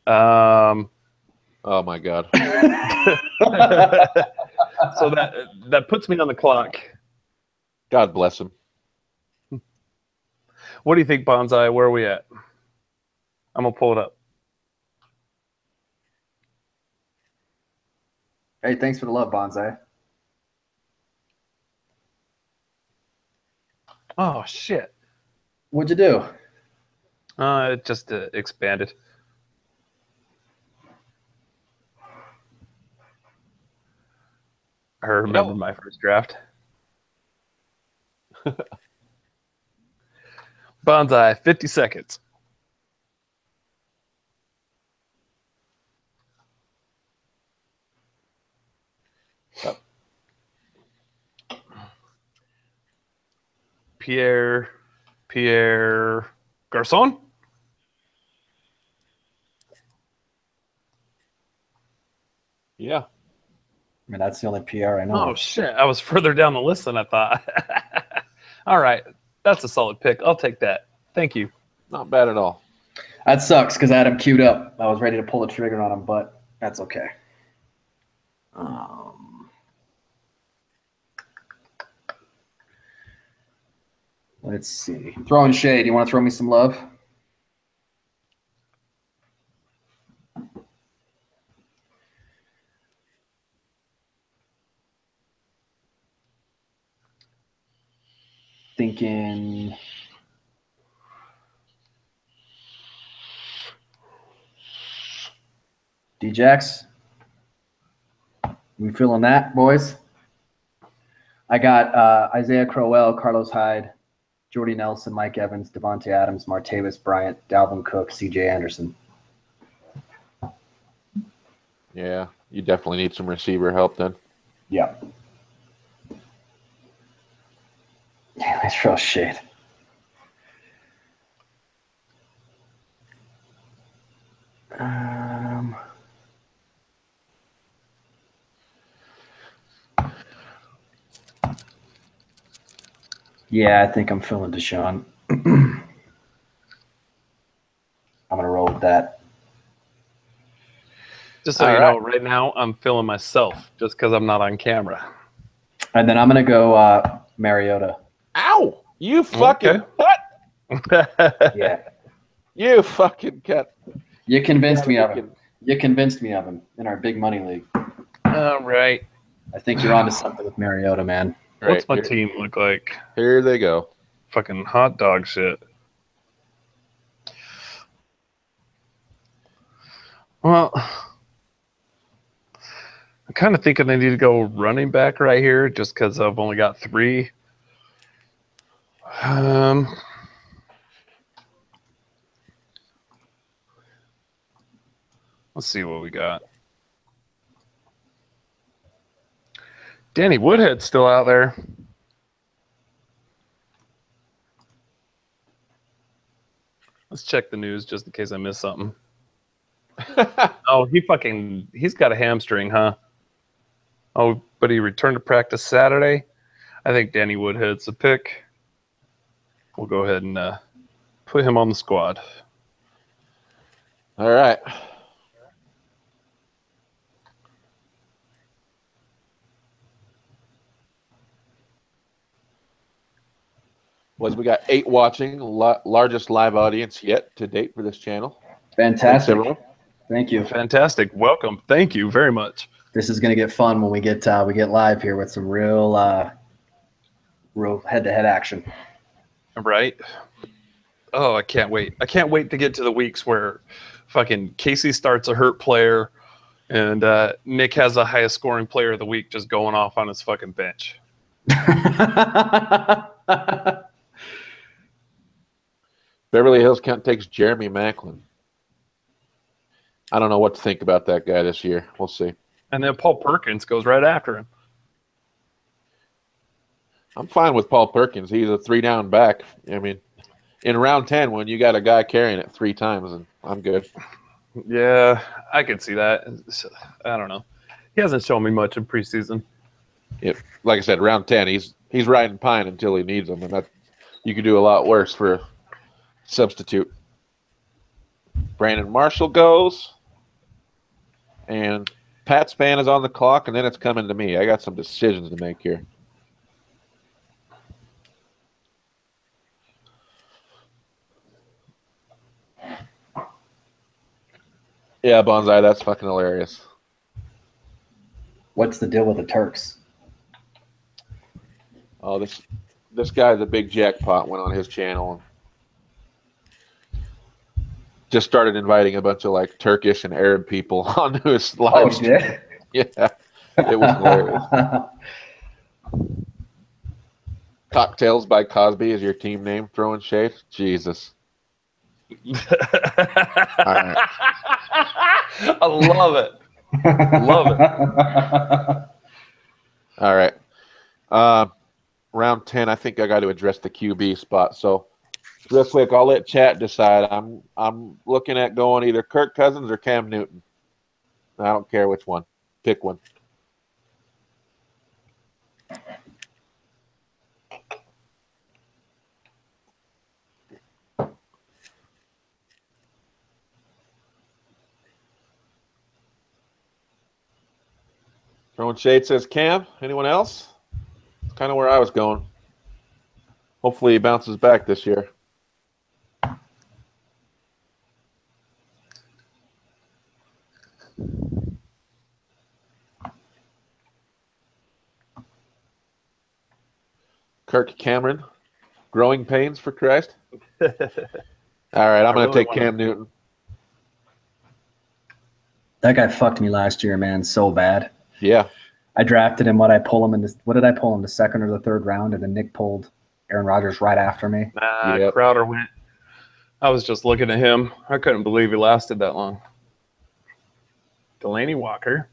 Oh my God. So that puts me on the clock. God bless him. What do you think, Bonsai? Where are we at? I'm gonna pull it up. Hey, thanks for the love, Bonsai. Oh shit! What'd you do? It just expanded. I remember my first draft. Bonsai, 50 seconds. Pierre Garcon. Yeah. I mean, that's the only PR I know. Oh, shit. I was further down the list than I thought. All right. That's a solid pick. I'll take that. Thank you. Not bad at all. That sucks because I had him queued up. I was ready to pull the trigger on him, but that's okay. Let's see. Throwing shade. You want to throw me some love? Thinking D-Jax. We feeling that, boys? I got Isaiah Crowell, Carlos Hyde, Jordy Nelson, Mike Evans, Devontae Adams, Martavis Bryant, Dalvin Cook, C.J. Anderson. Yeah, you definitely need some receiver help then. Yeah. Yeah, let's throw shade. Yeah, I think I'm feeling Deshaun. I'm going to roll with that. Just so you know, right now I'm feeling myself just because I'm not on camera. And then I'm going to go Mariota. Ow! You fucking cut! Yeah. You fucking cut. You convinced me of him. You convinced me of him in our big money league. All right. I think you're onto something with Mariota, man. What's my team look like? Here they go. Fucking hot dog shit. Well, I'm kind of thinking I need to go running back right here just because I've only got 3. Let's see what we got. Danny Woodhead's still out there. Let's check the news just in case I missed something. Oh, he's got a hamstring, huh? Oh, but he returned to practice Saturday. I think Danny Woodhead's the pick. We'll go ahead and put him on the squad. All right. Was we got 8 watching, largest live audience yet to date for this channel. Fantastic. Thank you. Fantastic. Welcome. Thank you very much. This is going to get fun when we get live here with some real head-to-head action. Right. Oh, I can't wait. I can't wait to get to the weeks where fucking Casey starts a hurt player and Nick has the highest scoring player of the week just going off on his fucking bench. Beverly Hills Count takes Jeremy Macklin. I don't know what to think about that guy this year. We'll see. And then Paul Perkins goes right after him. I'm fine with Paul Perkins. He's a 3-down back. I mean, in round 10, when you got a guy carrying it 3 times, and I'm good. Yeah, I could see that. I don't know. He hasn't shown me much in preseason. Yeah, like I said, round 10, he's riding pine until he needs them, and that you could do a lot worse for a substitute. Brandon Marshall goes, and Pat Span is on the clock, and then it's coming to me. I got some decisions to make here. Yeah, Bonsai, that's fucking hilarious. What's the deal with the Turks? Oh, this guy, the big jackpot, went on his channel and just started inviting a bunch of like Turkish and Arab people onto his live stream. Yeah, it was hilarious. Cocktails by Cosby is your team name. Throwing shade, Jesus. All right. I love it. Love it. All right. Round 10, I think I got to address the QB spot. So real quick, I'll let chat decide. I'm looking at going either Kirk Cousins or Cam Newton. I don't care which one. Pick one. Throwing shade says Cam. Anyone else? It's kind of where I was going. Hopefully he bounces back this year. Kirk Cameron. Growing pains for Christ. All right, I'm going to take Cam Newton. That guy fucked me last year, man, so bad. Yeah. I drafted him. What did I pull him in? The second or the third round? And then Nick pulled Aaron Rodgers right after me. Yep. Crowder went. I was just looking at him. I couldn't believe he lasted that long. Delaney Walker.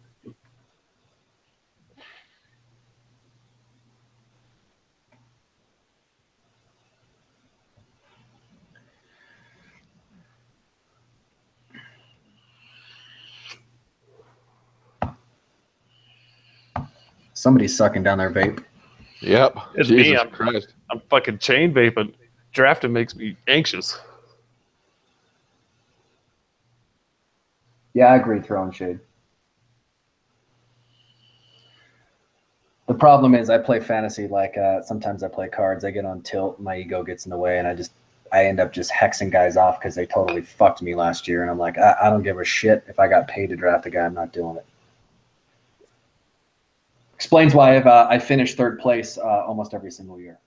Somebody's sucking down their vape. Yep. It's Jesus me. Christ. I'm fucking chain vaping. Drafting makes me anxious. Yeah, I agree, throwing shade. The problem is I play fantasy like sometimes I play cards. I get on tilt, my ego gets in the way, and I end up just hexing guys off because they totally fucked me last year. And I'm like, I don't give a shit. If I got paid to draft a guy, I'm not doing it. Explains why I finished third place almost every single year.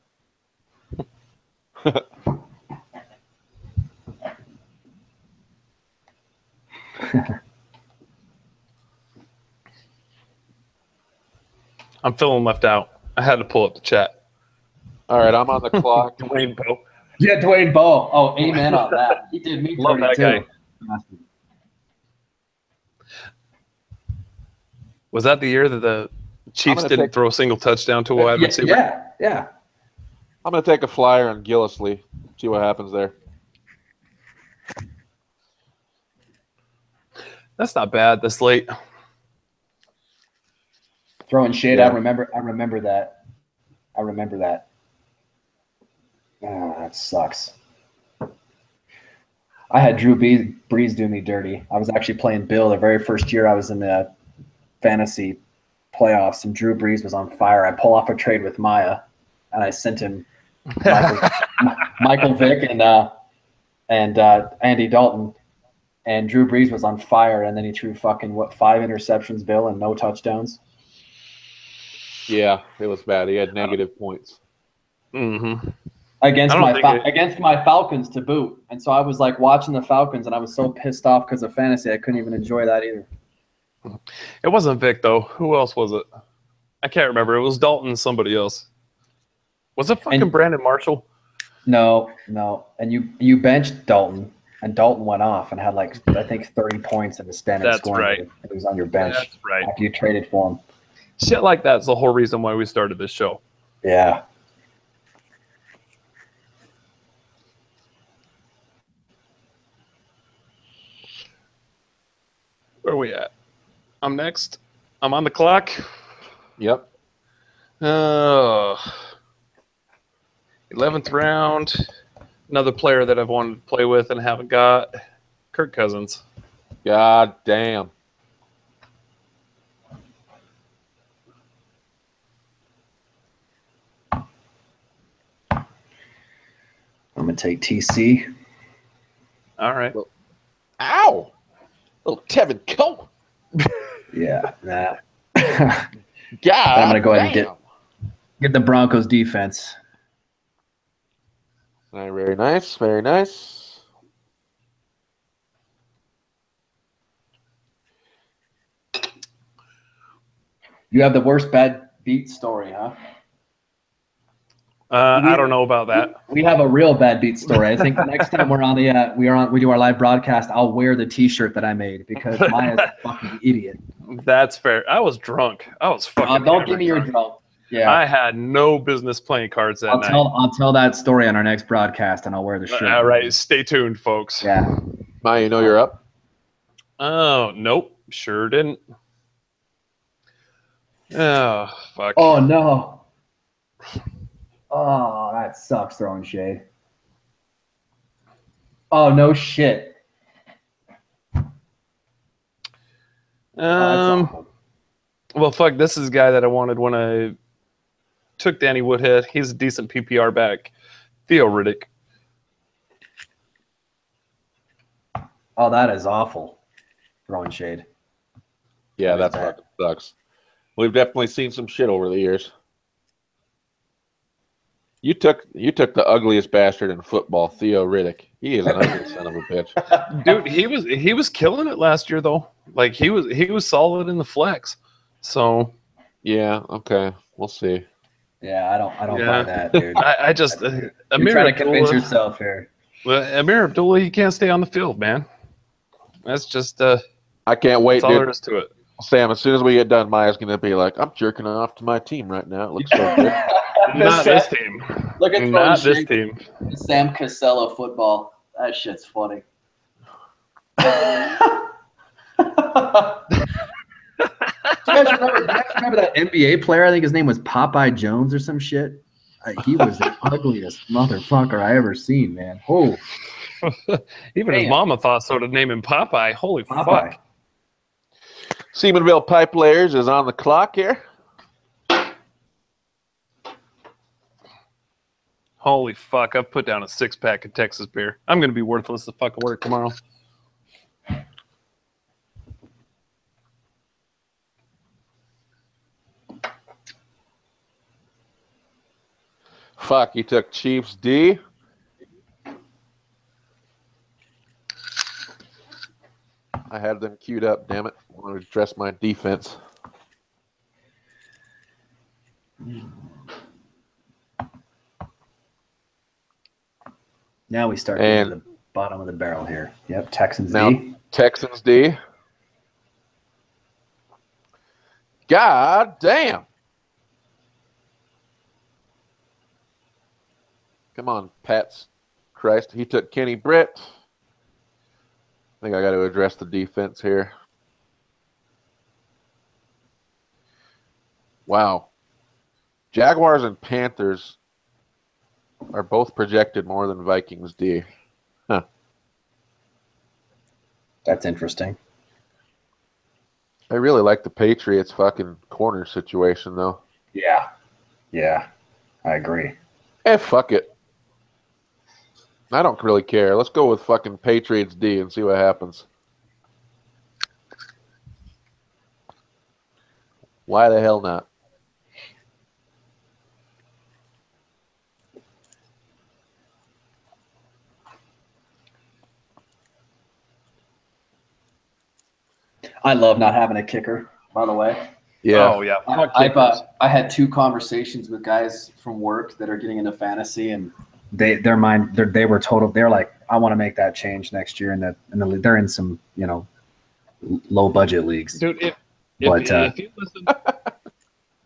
I'm feeling left out. I had to pull up the chat. All right, I'm on the clock. Dwayne Bowe. Yeah, Dwayne Bowe. Oh, amen on that. He did me Love that dirty too. guy. Was that the year that the Chiefs didn't throw a single touchdown to a wide receiver? Yeah. I'm going to take a flyer on Gillisley. See what happens there. That's not bad this late. Throwing shade. Yeah. I remember that. Oh, that sucks. I had Drew Brees do me dirty. I was actually playing Bill the very first year I was in the fantasy playoffs, and Drew Brees was on fire. I pull off a trade with Maya, and I sent him Michael Vick and Andy Dalton, and Drew Brees was on fire, and then he threw fucking 5 interceptions, Bill, and no touchdowns. Yeah, it was bad. He had negative points. Mm-hmm. Against my Falcons to boot. And so I was like watching the Falcons, and I was so pissed off because of fantasy I couldn't even enjoy that either. It wasn't Vic though. Who else was it? I can't remember. It was Dalton and somebody else. Was it fucking Brandon Marshall? No. And you benched Dalton, and Dalton went off and had like I think 30 points in the standard scoring. Right. It was on your bench. That's right. After you traded for him. Shit like that's the whole reason why we started this show. Yeah. Where are we at? I'm next. I'm on the clock. Yep. 11th round. Another player that I've wanted to play with and haven't got. Kirk Cousins. God damn. I'm going to take TC. All right. Ow! Little Tevin Coleman. Yeah, nah. God, I'm going to go ahead and get the Broncos defense. Very nice. Very nice. You have the worst bad beat story, huh? I don't know about that. We have a real bad beat story. I think the next time we're on the we do our live broadcast, I'll wear the T-shirt that I made because Maya's a fucking idiot. That's fair. I was drunk. I was fucking. Don't give me your drunk. Yeah, I had no business playing cards that night. I'll tell that story on our next broadcast, and I'll wear the shirt. All right, stay tuned, folks. Yeah. Maya, you know you're up? Oh, nope. Sure didn't. Oh, fuck. Oh, no. Oh, that sucks throwing shade. Oh, no shit. Oh, that's awful. Well, fuck, this is a guy that I wanted when I took Danny Woodhead. He's a decent PPR back. Theo Riddick. Oh, that is awful. Throwing shade. Yeah, That is that bad. fucking sucks. We've definitely seen some shit over the years. You took the ugliest bastard in football, Theo Riddick. He is an ugly son of a bitch. Dude, he was killing it last year though. Like he was solid in the flex. So Yeah, okay. We'll see. Yeah, I don't Yeah. buy that, dude. I just You're Amir trying to convince Abdullah, yourself here. Amir Abdullah, he can't stay on the field, man. That's just I can't wait, that's all there dude. is to it. Sam, as soon as we get done, Maya's gonna be like, I'm jerking off to my team right now. It looks so good. Not this team. Look at Not throwing this shade. team. Sam Casella football. That shit's funny. Do you guys remember that NBA player? I think his name was Popeye Jones or some shit. He was the ugliest motherfucker I ever seen, man. Oh, Even his Damn. mama thought so to name him Popeye. Holy Popeye. fuck. Seamanville Pipe Layers is on the clock here. Holy fuck. I've put down a 6-pack of Texas beer. I'm going to be worthless to fucking work tomorrow. Fuck, you took Chiefs D. I had them queued up, damn it. I want to address my defense. Now we start And- getting to the bottom of the barrel here. Yep, Texans Now, D. Texans D. God damn. Come on, Pats. Christ, he took Kenny Britt. I think I got to address the defense here. Wow. Jaguars and Panthers are both projected more than Vikings D. Huh. That's interesting. I really like the Patriots fucking corner situation, though. Yeah. Yeah. I agree. Fuck it. I don't really care. Let's go with fucking Patriots D and see what happens. Why the hell not? I love not having a kicker, by the way. Yeah. Oh, yeah. Fuck I've kickers. I had 2 conversations with guys from work that are getting into fantasy, and they were total. They're like, I want to make that change next year, and they're in some low budget leagues. Dude, But,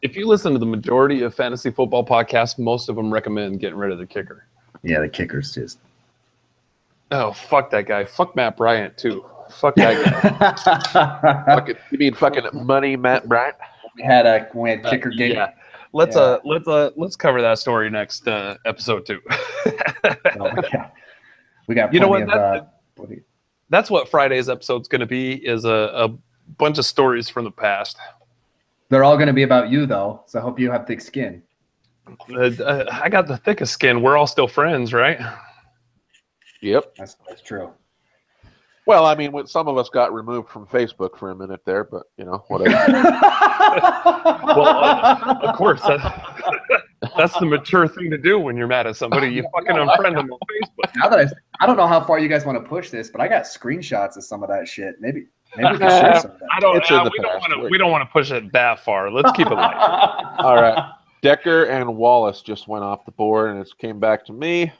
if you listen to the majority of fantasy football podcasts, most of them recommend getting rid of the kicker. Yeah, the kickers just. Oh, fuck that guy. Fuck Matt Bryant, too. Fuck that guy. Fucking, you mean fucking money, Matt Bryant? we had kicker game. Yeah. Let's cover that story next episode too. We got You know plenty what? of, That's what Friday's episode's going to be, is a bunch of stories from the past. they're all going to be about you though, so I hope you have thick skin. I got the thickest skin. We're all still friends, right? Yep. That's true. Well, I mean, some of us got removed from Facebook for a minute there, but, whatever. Well, of course, that's the mature thing to do when you're mad at somebody. You fucking unfriend them on Facebook. Now that I don't know how far you guys want to push this, but I got screenshots of some of that shit. Maybe we can share some of that. We don't want to push it that far. Let's keep it light. All right. Decker and Wallace just went off the board, and it came back to me.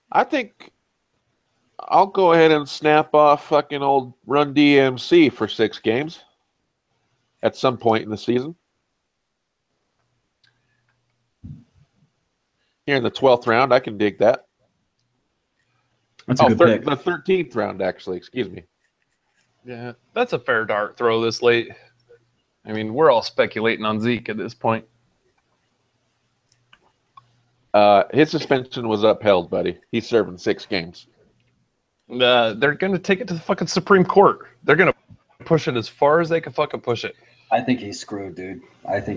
I think I'll go ahead and snap off fucking old Run DMC for 6 games at some point in the season. Here in the 12th round, I can dig that. That's a good pick. The 13th round, actually. Excuse me. Yeah, that's a fair dart throw this late. I mean, we're all speculating on Zeke at this point. His suspension was upheld, buddy. He's serving 6 games. They're going to take it to the fucking Supreme Court. They're going to push it as far as they can fucking push it. I think he's screwed, dude. I'm gonna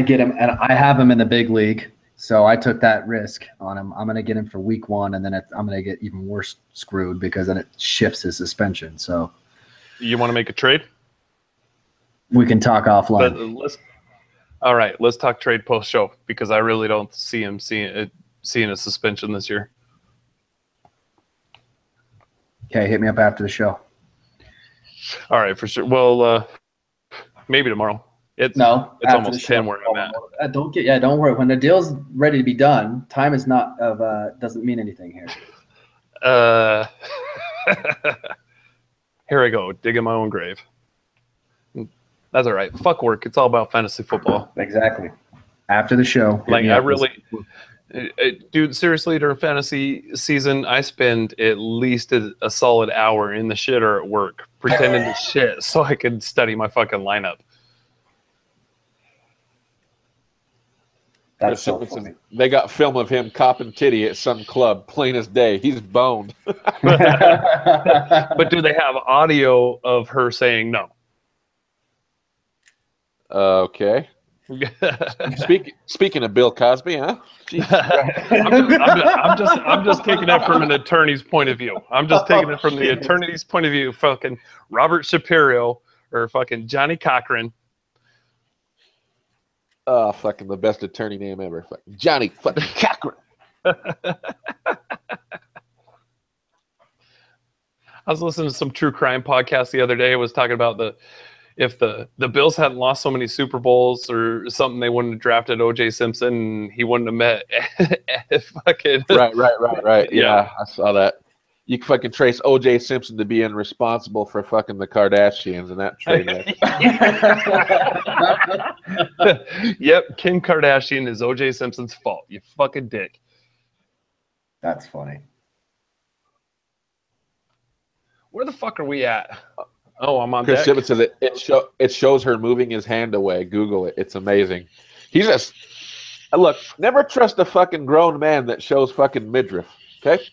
get him, and I have him in the big league, so I took that risk on him. I'm gonna get him for week 1, and then I'm gonna get even worse screwed because then it shifts his suspension. So you want to make a trade? We can talk offline. All right, let's talk trade post show because I really don't see him seeing a suspension this year. Okay, hit me up after the show. All right, for sure. Well, maybe tomorrow. It's almost 10 where I'm at. Don't worry. When the deal's ready to be done, time is not doesn't mean anything here. Here I go, digging my own grave. That's all right. Fuck work. It's all about fantasy football. Exactly. After the show. Dude, seriously, during fantasy season, I spend at least a solid hour in the shitter at work pretending to shit so I can study my fucking lineup. That's so funny. They got film of him copping titty at some club, plain as day. He's boned. But do they have audio of her saying no? Okay. Speaking of Bill Cosby, huh? I'm just taking it from an attorney's point of view. I'm just taking it from the attorney's point of view. Fucking Robert Shapiro or fucking Johnny Cochran. Oh, fucking the best attorney name ever. Fucking Johnny fucking Cochran. I was listening to some true crime podcast the other day. It was talking about if the Bills hadn't lost so many Super Bowls or something, they wouldn't have drafted O.J. Simpson and he wouldn't have met fucking... Right. Yeah, I saw that. You can fucking trace O.J. Simpson to being responsible for fucking the Kardashians and that trade. Yep, Kim Kardashian is O.J. Simpson's fault. You fucking dick. That's funny. Where the fuck are we at? Oh, I'm on Chris deck. Sibbett says it shows her moving his hand away. Google it. It's amazing. He's just look. Never trust a fucking grown man that shows fucking midriff. Okay,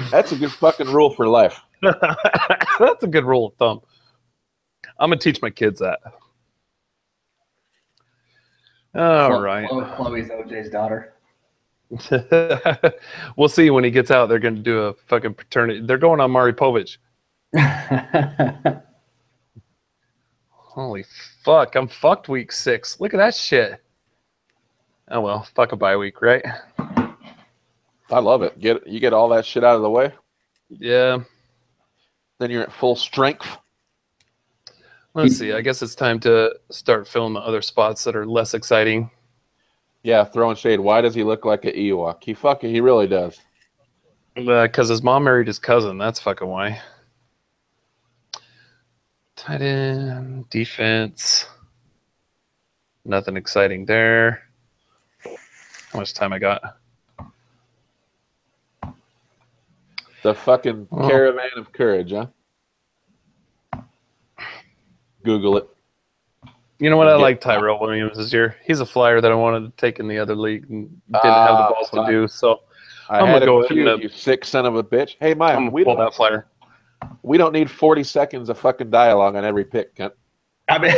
that's a good fucking rule for life. That's a good rule of thumb. I'm gonna teach my kids that. All right. Chloe's OJ's daughter. We'll see when he gets out. They're gonna do a fucking paternity. They're going on Maury Povich. Holy fuck, I'm fucked week 6. Look at that shit. Oh well, fuck a bye week, right? I love it. You get all that shit out of the way. Yeah. Then you're at full strength. Let's see. I guess it's time to start filling the other spots that are less exciting. Yeah, throwing shade. Why does he look like an Ewok? He really does. Because his mom married his cousin. That's fucking why. Tight end, defense. Nothing exciting there. How much time I got? The fucking caravan of courage, huh? Google it. You know what? I like Tyrell Williams this year. He's a flyer that I wanted to take in the other league and didn't have the balls to do. So I'm gonna go ahead. You sick son of a bitch. Hey, Maya, I'm gonna pull that flyer. We don't need 40 seconds of fucking dialogue on every pick, cunt. I mean,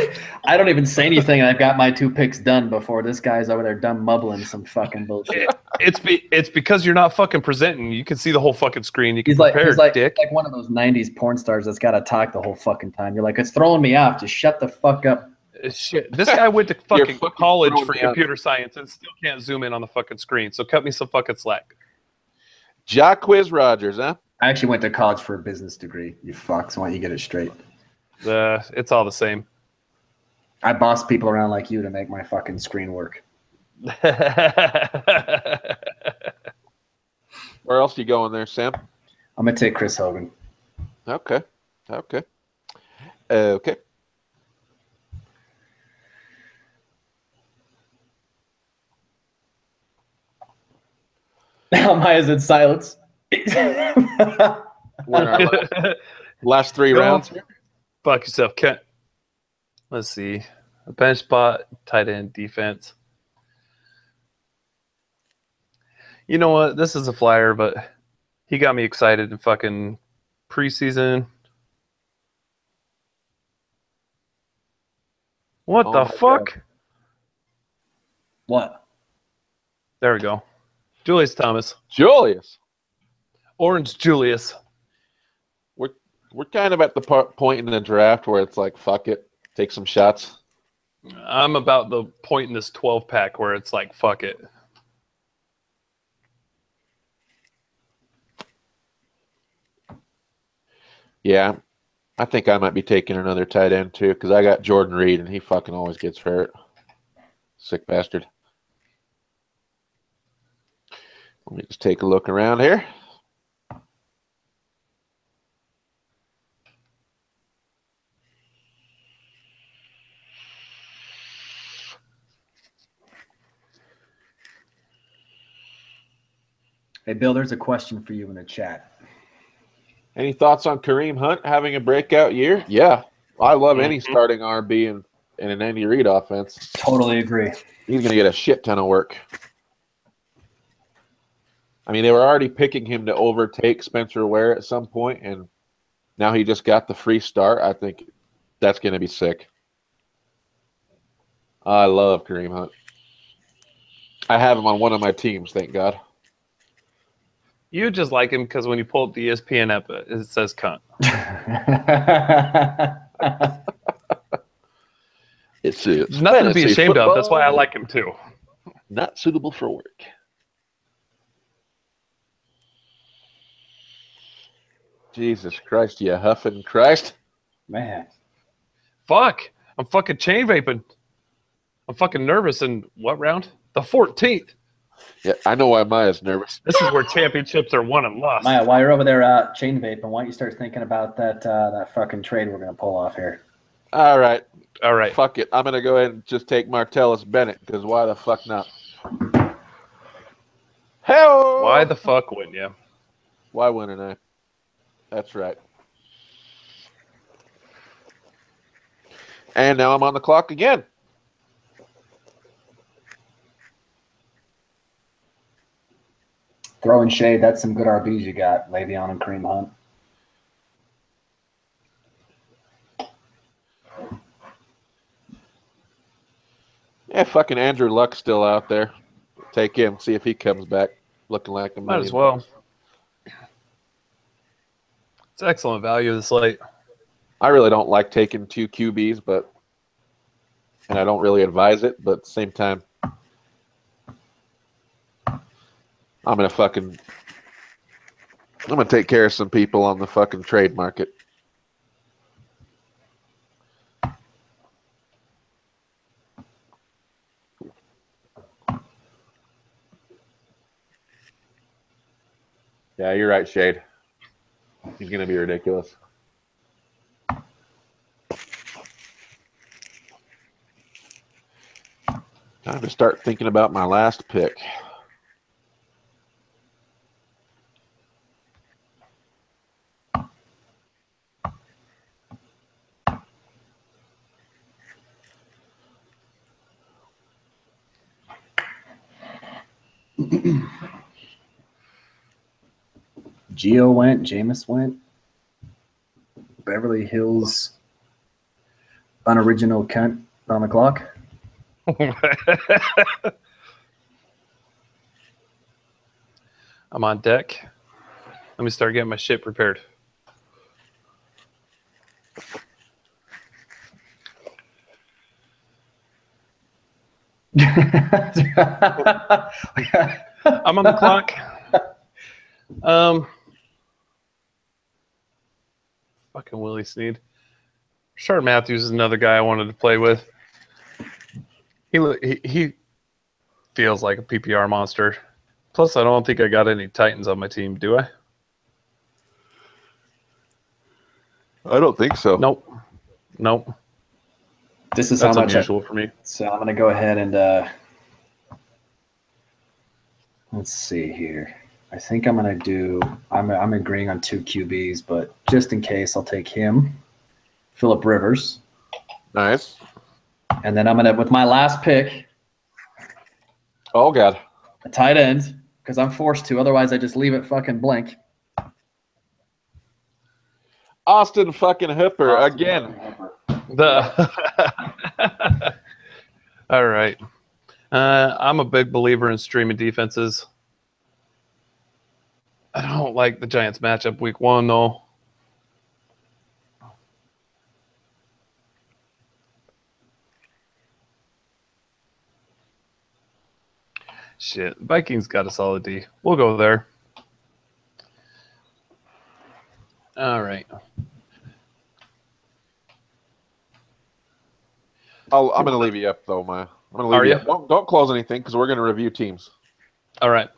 I don't even say anything, and I've got my 2 picks done before this guy's over there done mumbling some fucking bullshit. It's because you're not fucking presenting. You can see the whole fucking screen. You can he's like dick. Like one of those 90s porn stars that's got to talk the whole fucking time. You're like, it's throwing me off. Just shut the fuck up. Shit. This guy went to fucking college for computer science and still can't zoom in on the fucking screen. So cut me some fucking slack. Jacquizz Rodgers, huh? I actually went to college for a business degree. You fucks. Why don't you get it straight? It's all the same. I boss people around like you to make my fucking screen work. Where else you going there, Sam? I'm going to take Chris Hogan. Okay. Maya's in silence. We're in our last 3 Go. rounds. Fuck yourself, Kent. Let's see. A bench spot, tight end, defense. You know what? This is a flyer, but he got me excited in fucking preseason. What the fuck? God. What? There we go. Julius Thomas. Julius. Orange Julius. We're kind of at the point in the draft where it's like, fuck it, take some shots. I'm about the point in this 12-pack where it's like, fuck it. Yeah, I think I might be taking another tight end too because I got Jordan Reed and he fucking always gets hurt. Sick bastard. Let me just take a look around here. Hey, Bill, there's a question for you in the chat. Any thoughts on Kareem Hunt having a breakout year? Yeah, I love any starting RB in an Andy Reid offense. Totally agree. He's going to get a shit ton of work. I mean, they were already picking him to overtake Spencer Ware at some point, and now he just got the free start. I think that's going to be sick. I love Kareem Hunt. I have him on one of my teams, thank God. You just like him because when you pull up the ESPN app, it says cunt. It's nothing to be ashamed of. That's why I like him too. Not suitable for work. Jesus Christ, you huffing Christ. Man. Fuck. I'm fucking chain vaping. I'm fucking nervous. In what round? The 14th. Yeah, I know why Maya's nervous. This is where championships are won and lost. Maya, while you're over there chain vaping, why don't you start thinking about that fucking trade we're going to pull off here? All right. Fuck it. I'm going to go ahead and just take Martellus Bennett because why the fuck not? Hell! Why the fuck wouldn't you? Why wouldn't I? That's right. And now I'm on the clock again. Throwing shade, that's some good RBs you got, Le'Veon and Kareem Hunt. Yeah, fucking Andrew Luck's still out there. Take him, see if he comes back looking like a Might as million well. bucks. It's excellent value this late. I really don't like taking 2 QBs, and I don't really advise it, but at the same time, I'm gonna take care of some people on the fucking trade market. Yeah, you're right, Shade. He's gonna be ridiculous. Time to start thinking about my last pick. Gio went, Jameis went. Beverly Hills unoriginal cunt on the clock. I'm on deck. Let me start getting my shit prepared. I'm on the clock. Fucking Willie Snead. Rashard Matthews is another guy I wanted to play with. He feels like a PPR monster. Plus, I don't think I got any Titans on my team, do I? I don't think so. Nope. This is That's how much unusual for me. So I'm going to go ahead and let's see here. I think I'm gonna do. I'm agreeing on 2 QBs, but just in case, I'll take him, Phillip Rivers, Nice. and then I'm gonna with my last pick, Oh God. a tight end, because I'm forced to. Otherwise, I just leave it fucking blank. Austin fucking Hooper again. All right. I'm a big believer in streaming defenses. I don't like the Giants matchup week 1, though. Shit. Vikings got a solid D. We'll go there. All right. I'm going to leave you up, though, Maya. I'm going to leave you up. Don't close anything because we're going to review teams. All right.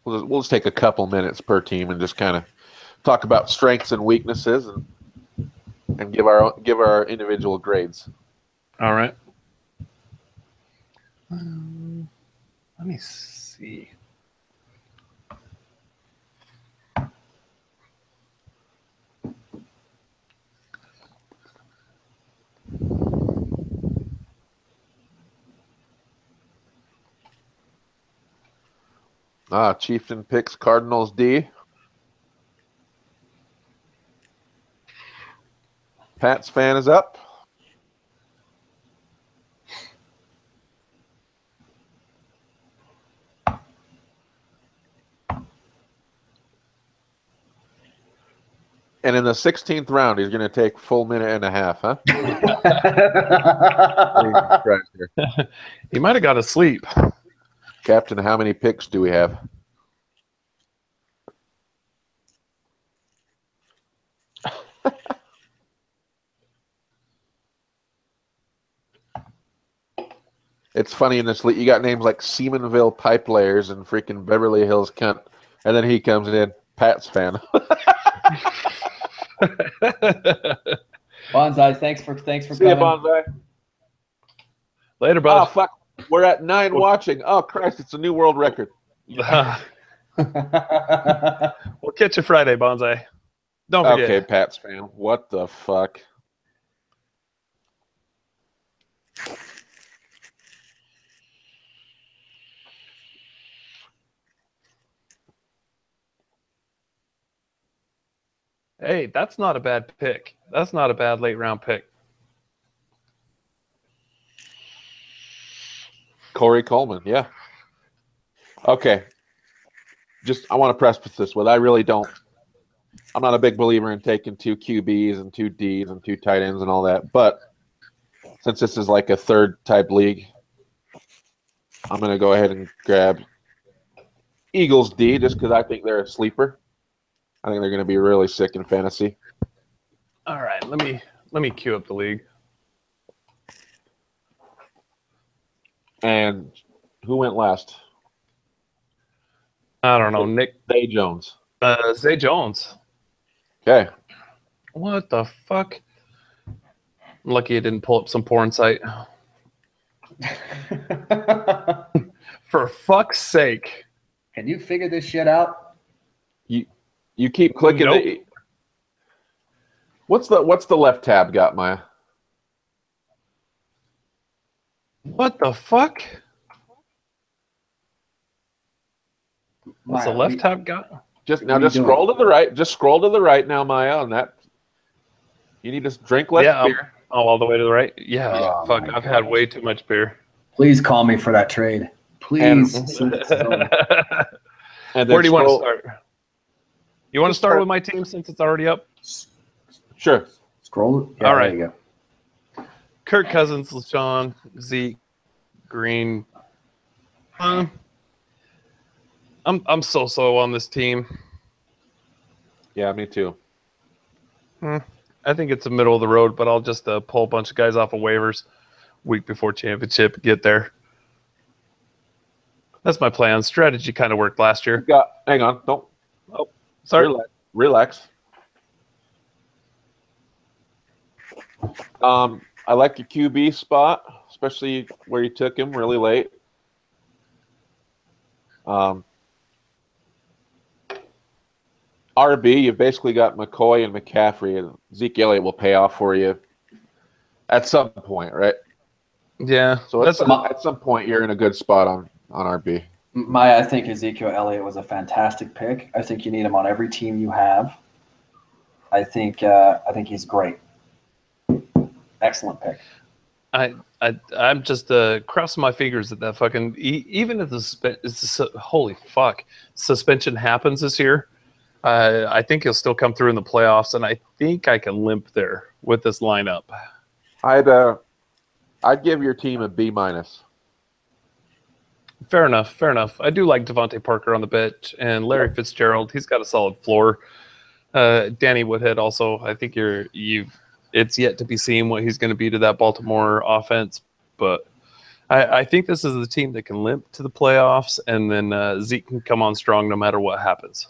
We'll just take a couple minutes per team and just kind of talk about strengths and weaknesses and give our individual grades. All right. Let me see. Chieftain picks Cardinals D. Pat's fan is up. And in the 16th round, he's going to take full minute and a half, huh? He might have got asleep. Captain, how many picks do we have? It's funny in this league, you got names like Seamanville Pipe Layers and freaking Beverly Hills Cunt, and then he comes in, Pat's fan. Bonsai, thanks for See coming. you, Bonsai. Later, bud. Oh fuck, we're at 9 watching. Oh Christ, it's a new world record. We'll catch you Friday, Bonsai. Don't forget. Okay, Pat's fan. What the fuck? Hey, that's not a bad pick. That's not a bad late round pick. Corey Coleman, yeah. Okay. I want to preface this with I'm not a big believer in taking 2 QBs and 2 Ds and 2 tight ends and all that. But since this is like a third type league, I'm going to go ahead and grab Eagles D just because I think they're a sleeper. I think they're going to be really sick in fantasy. All right, let me queue up the league. And who went last? I don't know, Nick. Zay Jones. Zay Jones. Okay. What the fuck? I'm lucky I didn't pull up some porn site. For fuck's sake. Can you figure this shit out? You keep clicking. Nope. What's the left tab got, Maya? What the fuck? What's the Maya, left tab got? Just scroll to the right. Just scroll to the right now, Maya. On that, you need to drink less beer. All the way to the right. Yeah. Oh, fuck. I've had way too much beer. Please call me for that trade. Please. And where do you want to start? You want to start with my team since it's already up? Sure. Scroll. Yeah, all right. There you go. Kirk Cousins, LaShawn, Zeke, Green. I'm so on this team. Yeah, me too. I think it's the middle of the road, but I'll just pull a bunch of guys off of waivers week before championship, get there. That's my plan. Strategy kind of worked last year. Hang on. Don't. Oh, sorry. Relax. I like your QB spot, especially where you took him really late. RB, you've basically got McCoy and McCaffrey, and Zeke Elliott will pay off for you at some point, right? Yeah. So at some point, you're in a good spot on RB. I think Ezekiel Elliott was a fantastic pick. I think you need him on every team you have. I think he's great. Excellent pick. I'm just crossing my fingers that fucking even if the holy fuck suspension happens this year, I think he'll still come through in the playoffs, and I think I can limp there with this lineup. I'd give your team a B-. Fair enough. I do like Devontae Parker on the bench, and Larry Fitzgerald. He's got a solid floor. Danny Woodhead also. I think it's yet to be seen what he's going to be to that Baltimore offense, but I think this is the team that can limp to the playoffs, and then Zeke can come on strong no matter what happens.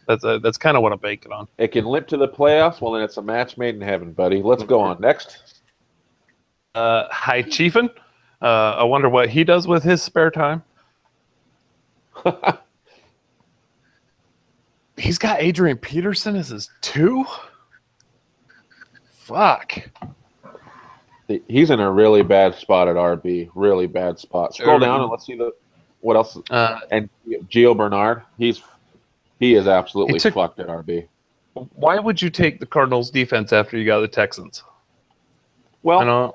That's kind of what I'm banking on. It can limp to the playoffs. Well, then it's a match made in heaven, buddy. Let's go on next. Hi, Chiefin. I wonder what he does with his spare time. He's got Adrian Peterson as his 2? Fuck. He's in a really bad spot at RB. Really bad spot. Scroll down and let's see what else. And Gio Bernard, he is absolutely fucked at RB. Why would you take the Cardinals defense after you got the Texans? Well,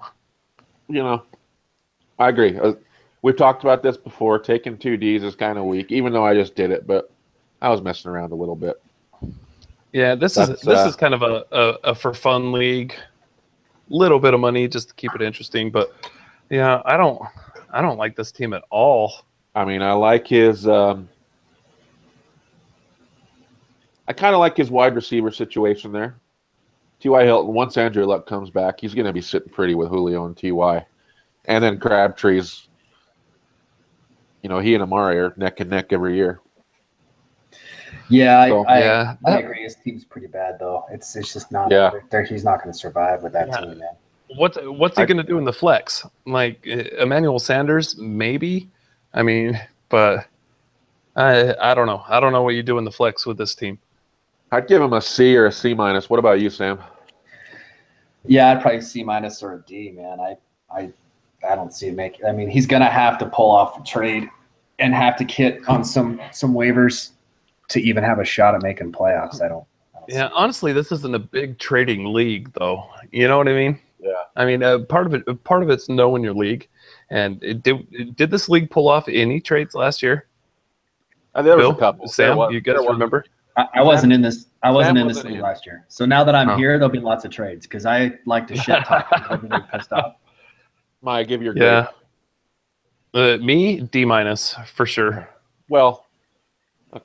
I agree. We've talked about this before. Taking 2 Ds is kind of weak, even though I just did it, but I was messing around a little bit. Yeah, this is kind of a for fun league. Little bit of money just to keep it interesting, but yeah, I don't like this team at all. I mean, I like his I kind of like his wide receiver situation there. T.Y. Hilton, once Andrew Luck comes back, he's going to be sitting pretty with Julio and T.Y. And then Crabtree's, he and Amari are neck and neck every year. Yeah, I agree. His team's pretty bad, though. It's just not. Yeah. He's not going to survive with that team, man. What's he going to do in the flex? Like Emmanuel Sanders, maybe. I mean, but I don't know. I don't know what you do in the flex with this team. I'd give him a C or a C-. What about you, Sam? Yeah, I'd probably C- or a D, man. I don't see him making. I mean, he's going to have to pull off a trade and have to hit on some waivers to even have a shot at making playoffs. I don't honestly, this isn't a big trading league, though. You know what I mean? Yeah. I mean, part of it's knowing your league. And did this league pull off any trades last year? There was a couple. Sam, you guys remember? I wasn't in this. I wasn't in this league last year. So now that I'm here, there'll be lots of trades because I like to shit talk. Everybody pissed off. Mike, give your grade. Me, D- for sure. Well,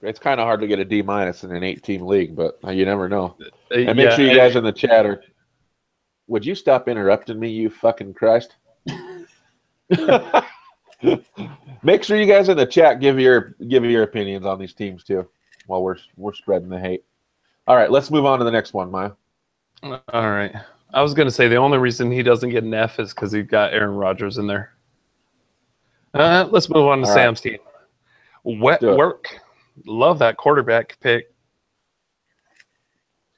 it's kind of hard to get a D- in an 8-team league, but you never know. And make sure you guys in the chat are. Would you stop interrupting me, you fucking Christ? Make sure you guys in the chat give your opinions on these teams too, while we're spreading the hate. All right, let's move on to the next one, Maya. All right. I was going to say the only reason he doesn't get an F is because he's got Aaron Rodgers in there. Let's move on to Sam's team. Wet work. Love that quarterback pick.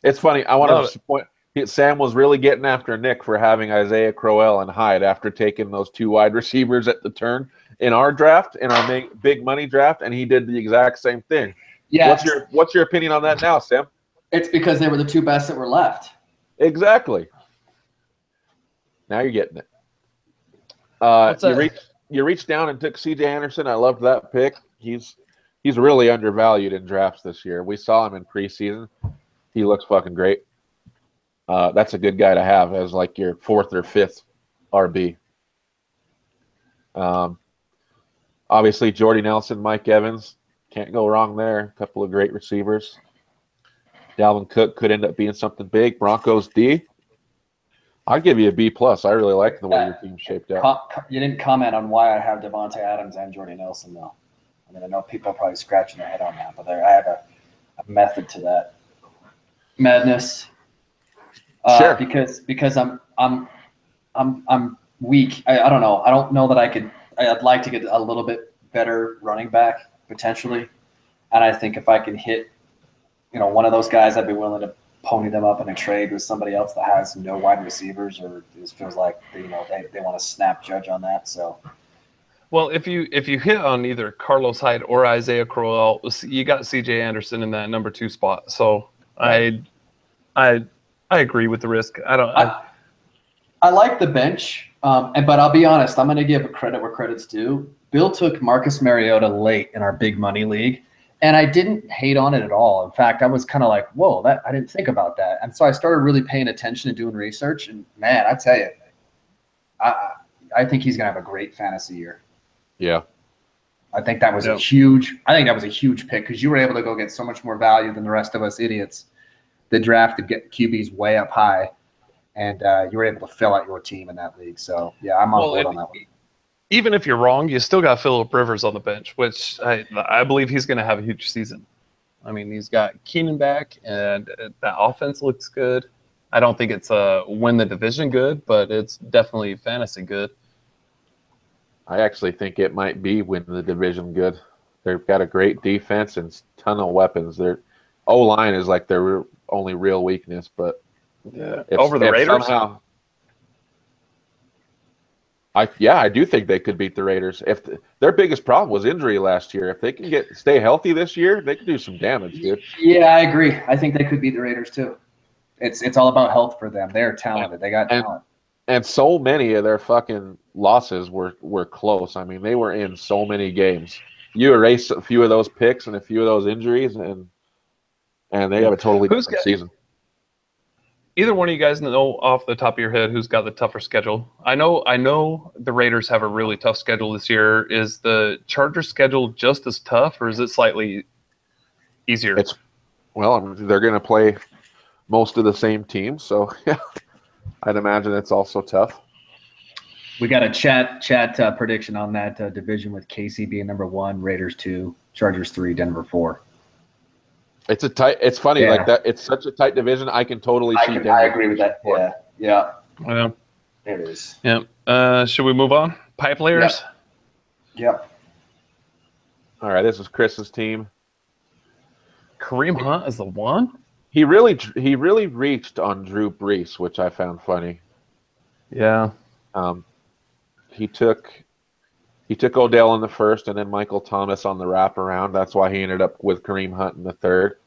It's funny. I want to point. Sam was really getting after Nick for having Isaiah Crowell and Hyde after taking those 2 wide receivers at the turn in our draft, in our big money draft, and he did the exact same thing. Yeah. What's your opinion on that now, Sam? It's because they were the 2 best that were left. Exactly. Now you're getting it. You reached down and took C.J. Anderson. I loved that pick. He's really undervalued in drafts this year. We saw him in preseason. He looks fucking great. That's a good guy to have as like your 4th or 5th RB. Obviously, Jordy Nelson, Mike Evans. Can't go wrong there. A couple of great receivers. Dalvin Cook could end up being something big. Broncos D. I'd give you a B+. I really like the way your team's shaped out. You didn't comment on why I have Devontae Adams and Jordy Nelson, though. I mean, I know people are probably scratching their head on that, but I have a method to that madness. Sure. Because I'm weak. I don't know. I don't know that I could. I'd like to get a little bit better running back potentially, and I think if I can hit, one of those guys, I'd be willing to pony them up in a trade with somebody else that has no wide receivers, or just feels like they want to snap Judge on that. So. Well, if you hit on either Carlos Hyde or Isaiah Crowell, you got C.J. Anderson in that number 2 spot. So right. I agree with the risk. I like the bench, but I'll be honest. I'm going to give credit where credit's due. Bill took Marcus Mariota late in our big money league, and I didn't hate on it at all. In fact, I was kind of like, "Whoa, I didn't think about that." And so I started really paying attention and doing research. And man, I tell you, I think he's going to have a great fantasy year. Yeah. I think that was a huge pick because you were able to go get so much more value than the rest of us idiots that drafted get QBs way up high, and you were able to fill out your team in that league. So yeah, I'm on board on that one. Even if you're wrong, you still got Phillip Rivers on the bench, which I believe he's going to have a huge season. I mean, he's got Keenan back, and that offense looks good. I don't think it's a win the division good, but it's definitely fantasy good. I actually think it might be win the division good. They've got a great defense and a ton of weapons. Their O-line is like their only real weakness, but over the Raiders? Somehow, I do think they could beat the Raiders. If their biggest problem was injury last year, if they can stay healthy this year, they can do some damage, dude. Yeah, I agree. I think they could beat the Raiders too. It's all about health for them. They're talented. They got talent. And so many of their fucking losses were close. I mean, they were in so many games. You erase a few of those picks and a few of those injuries, and they have a totally different season. Either one of you guys know off the top of your head who's got the tougher schedule? I know the Raiders have a really tough schedule this year. Is the Chargers schedule just as tough, or is it slightly easier? They're going to play most of the same teams, so yeah. I'd imagine it's also tough. We got a chat prediction on that division with KC being number 1, Raiders 2, Chargers 3, Denver 4. It's funny like that. It's such a tight division. I can totally see. I agree with that. Yeah. Well, it is. Yeah. Should we move on? Pipe layers. Yep. All right. This is Chris's team. Kareem Hunt is the one. He really reached on Drew Brees, which I found funny. Yeah. He took Odell in the first and then Michael Thomas on the wraparound. That's why he ended up with Kareem Hunt in the third.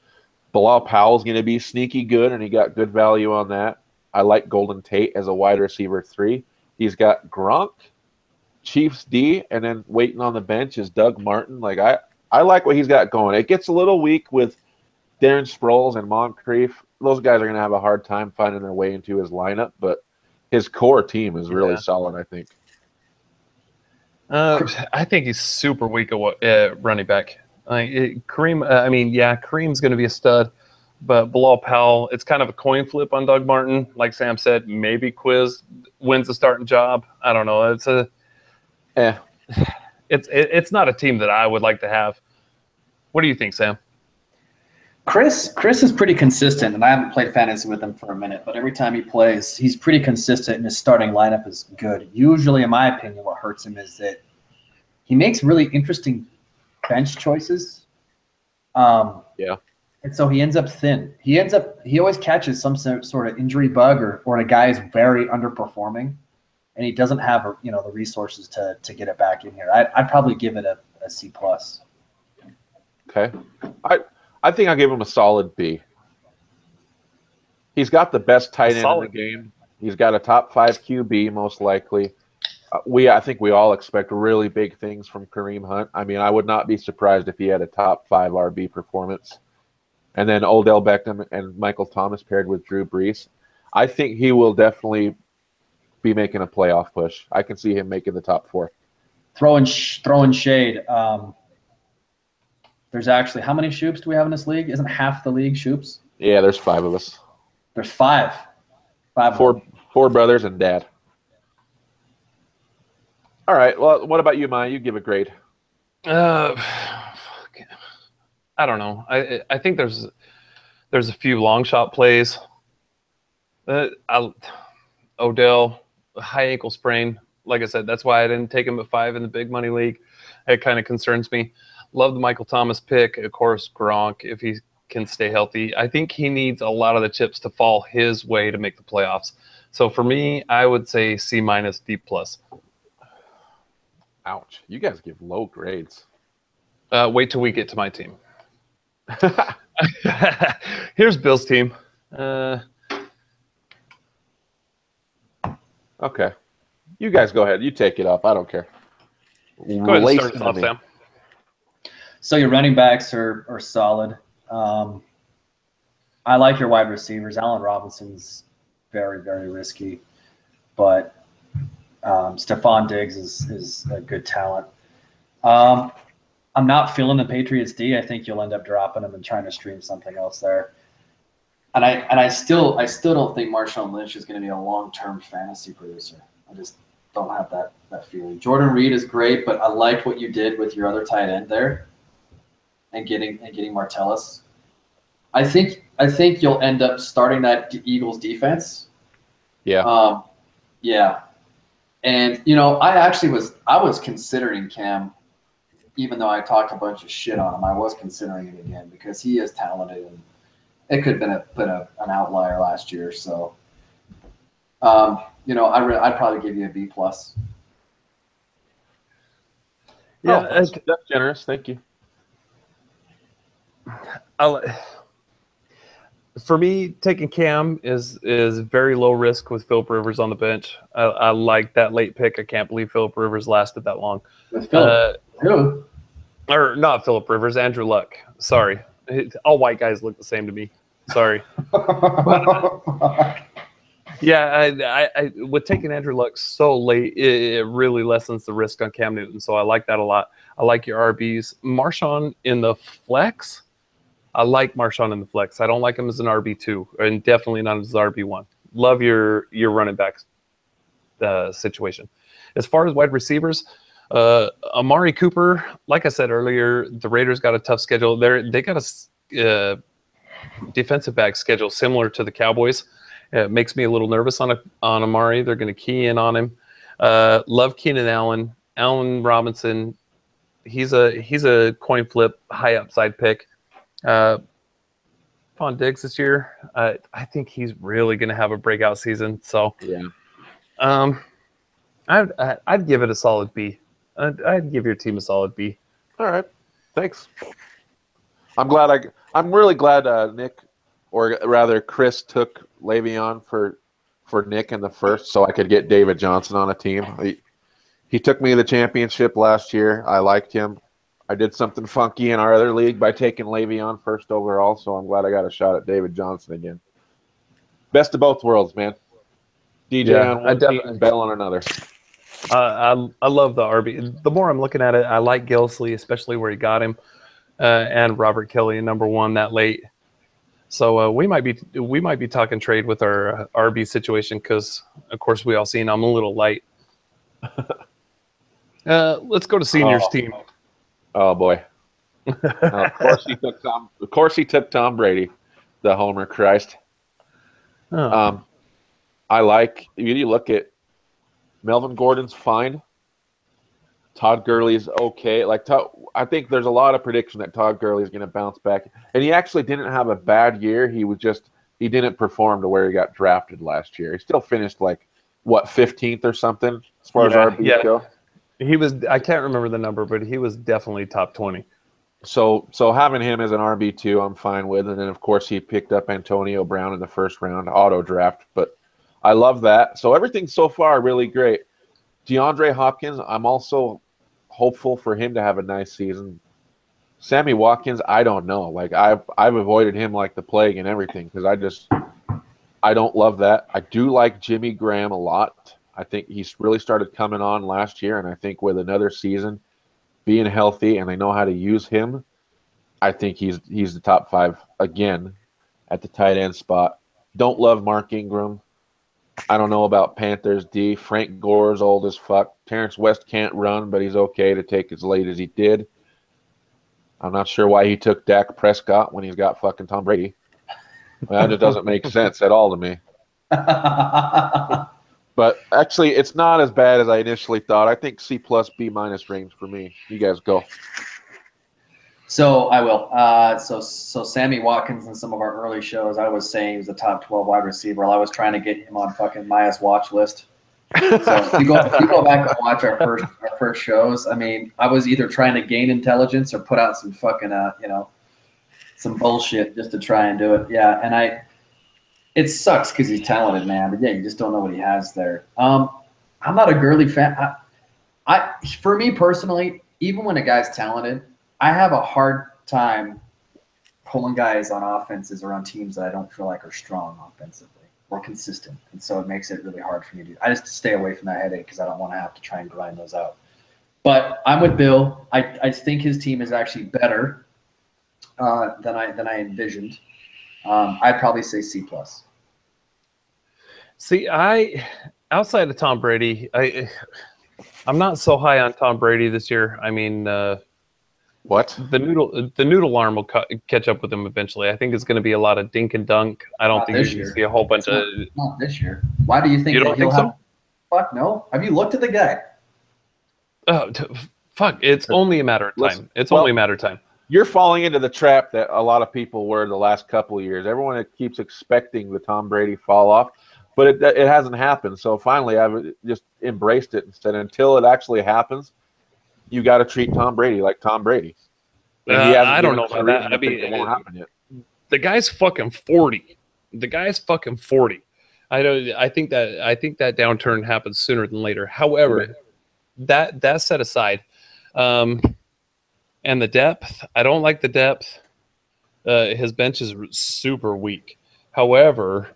Bilal Powell's going to be sneaky good, and he got good value on that. I like Golden Tate as a wide receiver 3. He's got Gronk, Chiefs D, and then waiting on the bench is Doug Martin. Like I like what he's got going. It gets a little weak with Darren Sproles and Moncrief. Those guys are going to have a hard time finding their way into his lineup, but his core team is really solid, I think. I think he's super weak at running back. Kareem, Kareem's going to be a stud, but Bilal Powell, it's kind of a coin flip on Doug Martin. Like Sam said, maybe Quiz wins the starting job. I don't know. It's not a team that I would like to have. What do you think, Sam? Chris is pretty consistent, and I haven't played fantasy with him for a minute, but every time he plays, he's pretty consistent, and his starting lineup is good. Usually, in my opinion, what hurts him is that he makes really interesting bench choices. Yeah. And so he ends up thin. He always catches some sort of injury bug or a guy is very underperforming, and he doesn't have the resources to get it back in here. I'd probably give it a C+. Okay. I think I'll give him a solid B. He's got the best tight end in the game. He's got a top 5 QB, most likely. I think we all expect really big things from Kareem Hunt. I mean, I would not be surprised if he had a top 5 RB performance. And then Odell Beckham and Michael Thomas paired with Drew Brees. I think he will definitely be making a playoff push. I can see him making the top 4. Throwing shade. There's actually, how many Shoops do we have in this league? Isn't half the league Shoops? Yeah, there's 5 of us. There's 5. 4 brothers and dad. All right. Well, what about you, Maya? You give a grade. I don't know. I think there's a few long shot plays. Odell, high ankle sprain. Like I said, that's why I didn't take him at 5 in the big money league. It kind of concerns me. Love the Michael Thomas pick. Of course, Gronk, if he can stay healthy. I think he needs a lot of the chips to fall his way to make the playoffs. So for me, I would say C minus, D plus. Ouch. You guys give low grades. Wait till we get to my team. Here's Bill's team. Okay. You guys go ahead. You take it up. I don't care. Go ahead and start us off, Sam. So your running backs are solid. I like your wide receivers. Allen Robinson's very, very risky, but Stephon Diggs is a good talent. I'm not feeling the Patriots D. I think you'll end up dropping them and trying to stream something else there. And I still don't think Marshawn Lynch is going to be a long-term fantasy producer. I just don't have that feeling. Jordan Reed is great, but I liked what you did with your other tight end there, and getting Martellus. I think you'll end up starting that Eagles defense. Yeah. Yeah. And I was considering Cam, even though I talked a bunch of shit on him. I was considering it again because he is talented, and it could have been an outlier last year. So, I'd probably give you a B plus. Yeah, that's generous. Thank you. For me, taking Cam is very low risk with Philip Rivers on the bench. I like that late pick. I can't believe Philip Rivers lasted that long. Who? Or not Philip Rivers, Andrew Luck. Sorry. All white guys look the same to me. Sorry. Yeah, I with taking Andrew Luck so late, it really lessens the risk on Cam Newton. So I like that a lot. I like your RBs. Marshawn in the flex. I like Marshawn in the flex. I don't like him as an RB2, and definitely not as an RB1. Love your running back situation. As far as wide receivers, Amari Cooper, like I said earlier, the Raiders got a tough schedule. They got a defensive back schedule similar to the Cowboys. It makes me a little nervous on Amari. They're going to key in on him. Love Keenan Allen. Allen Robinson, he's a coin flip, high upside pick. Stephon Diggs this year, I think he's really going to have a breakout season. So, yeah, I'd give it a solid B. I'd give your team a solid B. All right, thanks. I'm really glad Nick, or rather Chris, took Le'Veon for Nick in the first, so I could get David Johnson on a team. He took me to the championship last year. I liked him. I did something funky in our other league by taking Le'Veon first overall, so I'm glad I got a shot at David Johnson again. Best of both worlds, man. DJ on one team and Bell on another. I love the RB. The more I'm looking at it, I like Gillisley, especially where he got him, and Robert Kelly number one that late. So we might be talking trade with our RB situation because, of course, we all seen I'm a little light. Let's go to seniors team. Oh boy! Of course he took Tom Brady, the Homer Christ. Oh. I like you look at Melvin Gordon's fine. Todd Gurley's okay. I think there's a lot of prediction that Todd Gurley is going to bounce back, and he actually didn't have a bad year. He didn't perform to where he got drafted last year. He still finished 15th or something as far as RBs go. He was, I can't remember the number, but he was definitely top 20. So having him as an RB2, I'm fine with. And then, of course, he picked up Antonio Brown in the first round, auto draft. But I love that. So everything so far really great. DeAndre Hopkins, I'm also hopeful for him to have a nice season. Sammy Watkins, I don't know. I've avoided him like the plague and everything because I don't love that. I do like Jimmy Graham a lot. I think he's really started coming on last year, and I think with another season, being healthy, and they know how to use him, I think he's the top 5 again at the tight end spot. Don't love Mark Ingram. I don't know about Panthers D. Frank Gore's old as fuck. Terrence West can't run, but he's okay to take as late as he did. I'm not sure why he took Dak Prescott when he's got fucking Tom Brady. That just doesn't make sense at all to me. But actually, it's not as bad as I initially thought. I think C plus B minus range for me. You guys go. So I will. So Sammy Watkins in some of our early shows, I was saying he was a top 12 wide receiver. I was trying to get him on fucking Maya's watch list. So if you go back and watch our first shows, I mean, I was either trying to gain intelligence or put out some fucking some bullshit just to try and do it. Yeah, and it sucks because he's talented, man. But yeah, you just don't know what he has there. I'm not a Gurley fan. For me personally, even when a guy's talented, I have a hard time pulling guys on offenses or on teams that I don't feel like are strong offensively or consistent. And so it makes it really hard for me to. I just stay away from that headache because I don't want to have to try and grind those out. But I'm with Bill. I think his team is actually better than I envisioned. I'd probably say C plus. See, outside of Tom Brady, I'm not so high on Tom Brady this year. I mean, what? The noodle arm will catch up with him eventually. I think it's going to be a lot of dink and dunk. I don't think you're going to see a whole bunch of. Not this year. Why do you think? You don't think so? Fuck no. Have you looked at the guy? Oh, fuck! It's only a matter of time. It's only a matter of time. You're falling into the trap that a lot of people were the last couple of years. Everyone keeps expecting the Tom Brady fall off, but it hasn't happened. So finally, I've just embraced it and said, until it actually happens, you got to treat Tom Brady like Tom Brady. I don't know about that. I mean, it won't happen yet. The guy's fucking 40. The guy's fucking 40. I think that downturn happens sooner than later. However, that set aside, and the depth, I don't like the depth. His bench is super weak. However,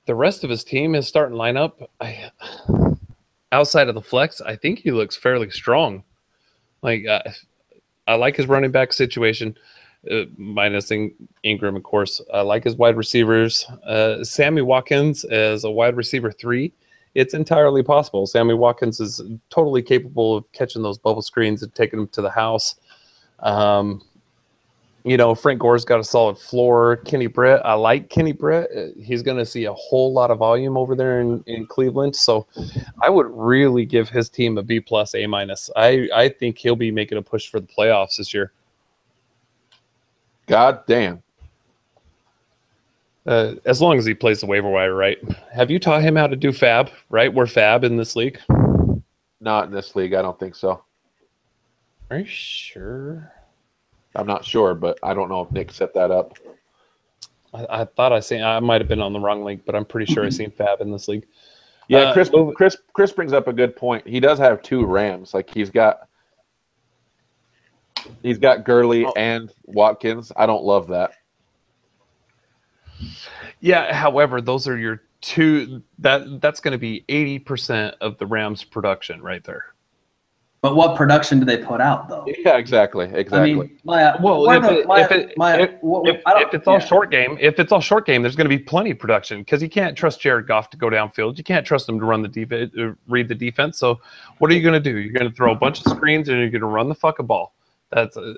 the rest of his team, his starting lineup, outside of the flex, I think he looks fairly strong. Like, I like his running back situation, minus Ingram, of course. I like his wide receivers. Sammy Watkins as a wide receiver 3, it's entirely possible. Sammy Watkins is totally capable of catching those bubble screens and taking them to the house. Frank Gore's got a solid floor. Kenny Britt, I like Kenny Britt. He's going to see a whole lot of volume over there in Cleveland. So I would really give his team a B plus, A minus. I think he'll be making a push for the playoffs this year. God damn. As long as he plays the waiver wire, right? Have you taught him how to do fab, right? We're fab in this league. Not in this league. I don't think so. Are you sure? I'm not sure, but I don't know if Nick set that up. I thought I might have been on the wrong link, but I'm pretty sure I seen fab in this league. Yeah, Chris brings up a good point. He does have 2 Rams. Like he's got Gurley and Watkins. I don't love that. Yeah, however, those are your 2. That's going to be 80% of the Rams' production right there. But what production do they put out, though? Yeah, exactly. I mean, if it's all short game, there's going to be plenty of production because you can't trust Jared Goff to go downfield. You can't trust him to run the defense, read the defense. So what are you going to do? You're going to throw a bunch of screens and you're going to run the fucking ball.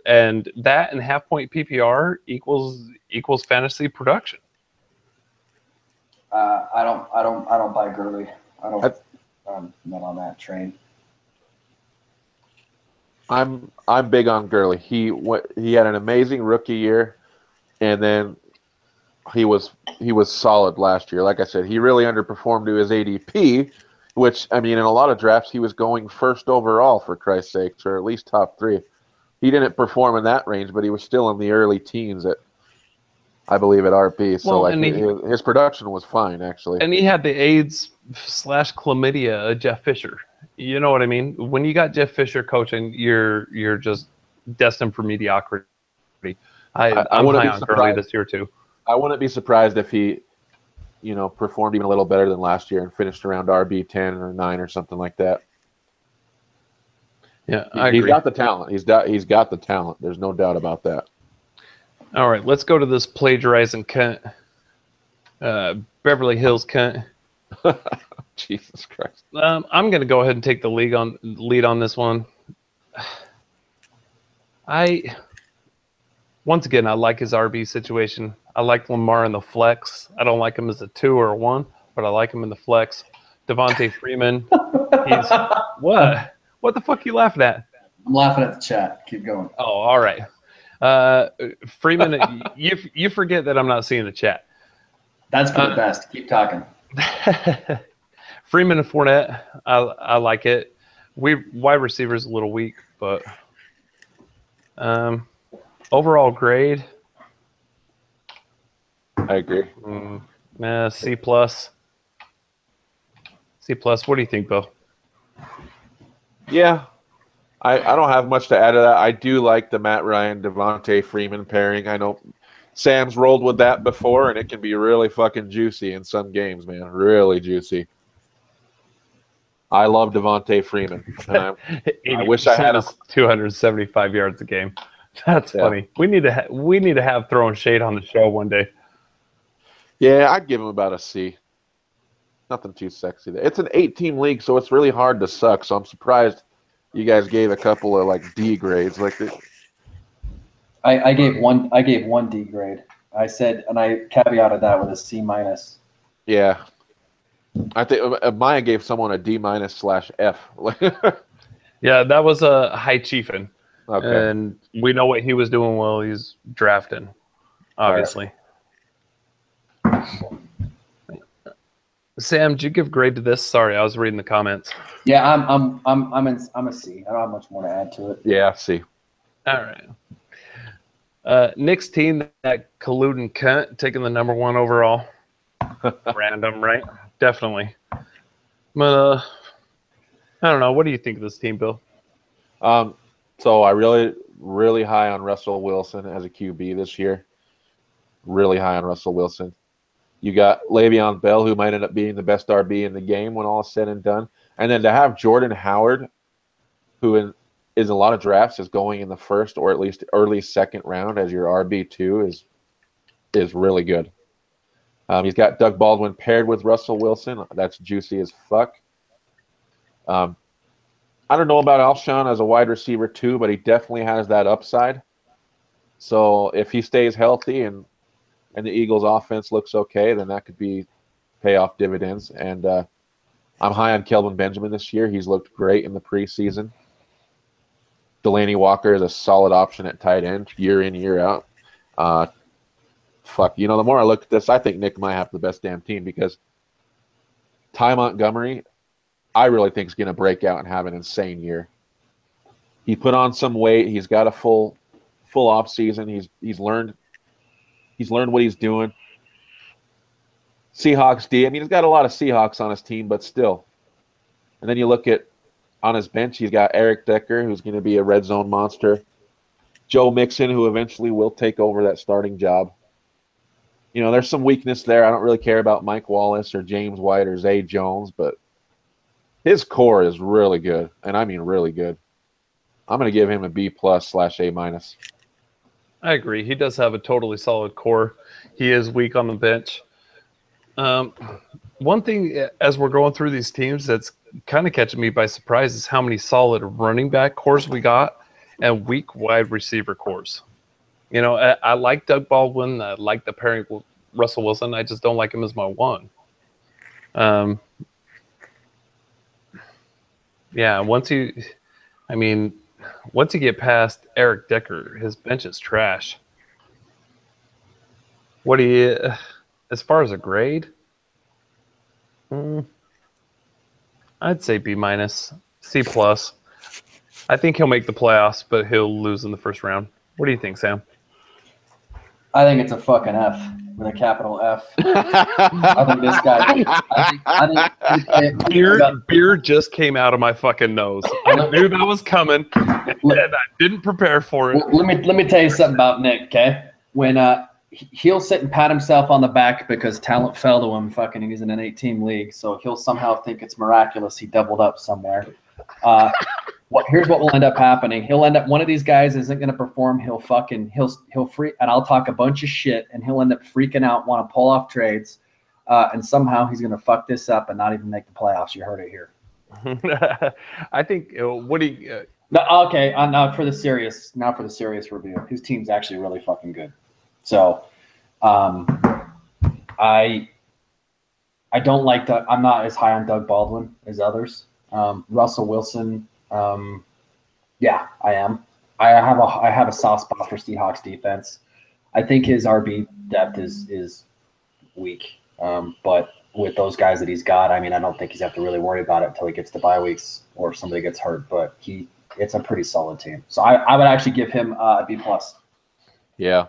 And half point PPR equals fantasy production. I don't buy Gurley. I'm not on that train. I'm big on Gurley. He had an amazing rookie year, and then he was solid last year. Like I said, he really underperformed to his ADP, which, I mean, in a lot of drafts he was going first overall, for Christ's sakes, or at least top 3. He didn't perform in that range, but he was still in the early teens I believe at RP. So his production was fine, actually. And he had the AIDS/chlamydia Jeff Fisher. You know what I mean? When you got Jeff Fisher coaching, you're just destined for mediocrity. I'm high on Gurley this year too. I wouldn't be surprised if he, performed even a little better than last year and finished around RB 10 or 9 or something like that. Yeah, I agree. He's got the talent. He's got the talent. There's no doubt about that. All right, let's go to this plagiarizing cunt, Beverly Hills cunt. Jesus Christ. I'm going to go ahead and take the lead on this one. Once again, I like his RB situation. I like Lamar in the flex. I don't like him as a 2 or a 1, but I like him in the flex. Devontae Freeman. He's what? What the fuck are you laughing at? I'm laughing at the chat. Keep going. Oh, all right. Freeman, you forget that I'm not seeing the chat. That's for the best. Keep talking. Freeman and Fournette, I like it. Wide receivers a little weak, but overall grade, I agree. C plus. C plus. What do you think, Bill? Yeah, I don't have much to add to that. I do like the Matt Ryan, Devontae Freeman pairing. I know Sam's rolled with that before, and it can be really fucking juicy in some games, man. Really juicy. I love Devontae Freeman. And I wish I had him. 275 yards a game. That's funny. We need to have throwing shade on the show one day. Yeah, I'd give him about a C. Nothing too sexy there. It's an 8-team league, so it's really hard to suck. So I'm surprised you guys gave a couple of like D grades. Like, I gave one D grade. I said, and I caveated that with a C minus. Yeah, I think Maya gave someone a D minus / F. Yeah, that was a high chiefin. Okay. And we know what he was doing while he's drafting, obviously. Sam, did you give grade to this? Sorry, I was reading the comments. Yeah, I'm a C. I don't have much more to add to it. Yeah, C. All right. Nick's team, that colluding cunt, taking the number 1 overall. Random, right? Definitely. But I don't know. What do you think of this team, Bill? So I really high on Russell Wilson as a QB this year. Really high on Russell Wilson. You got Le'Veon Bell, who might end up being the best RB in the game when all is said and done. And then to have Jordan Howard, who is a lot of drafts is going in the first or at least early second round as your RB2 is really good. He's got Doug Baldwin paired with Russell Wilson. That's juicy as fuck. I don't know about Alshon as a wide receiver too, but he definitely has that upside. So if he stays healthy and the Eagles' offense looks okay, then that could pay off dividends. And I'm high on Kelvin Benjamin this year. He's looked great in the preseason. Delaney Walker is a solid option at tight end year in, year out. The more I look at this, I think Nick might have the best damn team because Ty Montgomery, I really think is going to break out and have an insane year. He put on some weight. He's got a full off season. He's learned what he's doing. Seahawks D. I mean, he's got a lot of Seahawks on his team, but still. And then you look at on his bench, he's got Eric Decker, who's going to be a red zone monster. Joe Mixon, who eventually will take over that starting job. You know, there's some weakness there. I don't really care about Mike Wallace or James White or Zay Jones, but his core is really good, and I mean really good. I'm going to give him a B+ / A-. I agree. He does have a totally solid core. He is weak on the bench. One thing as we're going through these teams that's kind of catching me by surprise is how many solid running back cores we got and weak wide receiver cores. You know, I like Doug Baldwin. I like the pairing with Russell Wilson. I just don't like him as my 1. Yeah, once you get past Eric Decker, his bench is trash. What do you, as far as a grade? I'd say B-, C+. I think he'll make the playoffs, but he'll lose in the first round. What do you think, Sam? I think it's a fucking F with a capital F. I think this guy. I think beer just came out of my fucking nose. I knew that was coming, and I didn't prepare for it. Let me tell you something about Nick. Okay, when he'll sit and pat himself on the back because talent fell to him. Fucking, he's in an 8-team league, so he'll somehow think it's miraculous he doubled up somewhere. Here's what will end up happening. He'll end up, one of these guys isn't going to perform. He'll freak, and I'll talk a bunch of shit, and he'll end up freaking out, want to pull off trades, and somehow he's going to fuck this up and not even make the playoffs. You heard it here. I think. What do you? No, okay. Now for the serious review. His team's actually really fucking good. So, I don't like Doug. I'm not as high on Doug Baldwin as others. Russell Wilson, yeah, I am. I have a soft spot for Seahawks defense. I think his RB depth is weak, but with those guys that he's got, I mean, I don't think he's have to really worry about it until he gets to bye weeks or if somebody gets hurt. But it's a pretty solid team. So I would actually give him a B+. Yeah,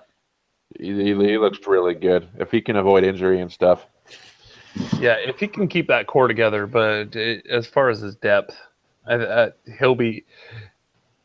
he looks really good if he can avoid injury and stuff. Yeah, if he can keep that core together, but as far as his depth, he'll be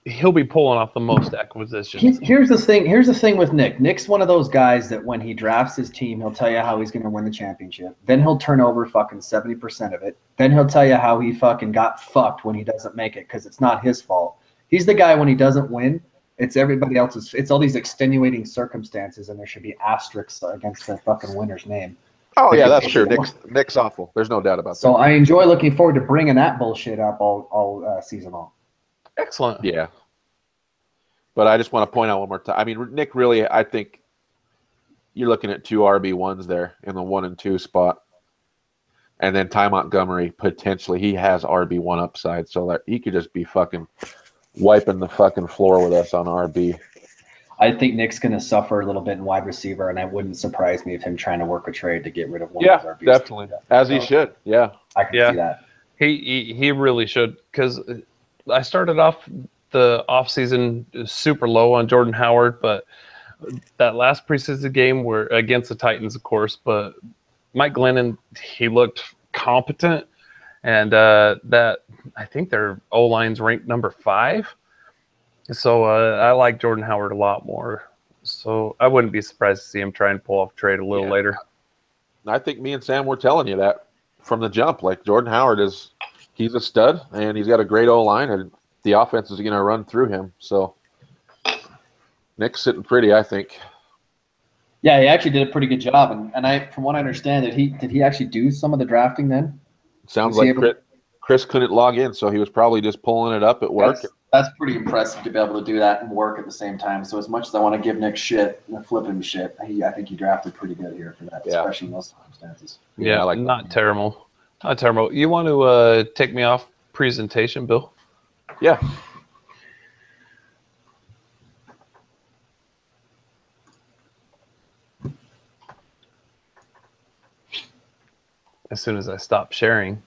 pulling off the most acquisitions. Here's the thing. Here's the thing with Nick. Nick's one of those guys that when he drafts his team, he'll tell you how he's going to win the championship. Then he'll turn over fucking 70% of it. Then he'll tell you how he fucking got fucked when he doesn't make it because it's not his fault. He's the guy when he doesn't win. It's everybody else's. It's all these extenuating circumstances, and there should be asterisks against the fucking winner's name. Oh yeah, that's true. Nick's awful. There's no doubt about that. So I enjoy looking forward to bringing that bullshit up all season long. Excellent. Yeah. But I just want to point out one more time. I mean, Nick really, I think you're looking at 2 RB1s there in the 1 and 2 spot. And then Ty Montgomery, potentially, he has RB1 upside. So that he could just be fucking wiping the fucking floor with us on RB. I think Nick's going to suffer a little bit in wide receiver, and it wouldn't surprise me if him trying to work a trade to get rid of one of his RBs. Definitely. As he should. Yeah. I can see that. He really should, because I started off the offseason super low on Jordan Howard, but that last preseason game were against the Titans, of course, but Mike Glennon, he looked competent, and that I think their O-line's ranked number 5. So I like Jordan Howard a lot more. So I wouldn't be surprised to see him try and pull off a trade a little later. I think me and Sam were telling you that from the jump. Like, Jordan Howard he's a stud, and he's got a great O-line, and the offense is going to run through him. So Nick's sitting pretty, I think. Yeah, he actually did a pretty good job. And from what I understand, did he actually do some of the drafting then? Sounds like Chris couldn't log in, so he was probably just pulling it up at work. That's pretty impressive to be able to do that and work at the same time. So as much as I want to give Nick shit and flip him shit, I think he drafted pretty good here for that, especially in those circumstances. Yeah, not terrible. Not terrible. You want to take me off presentation, Bill? Yeah. As soon as I stop sharing.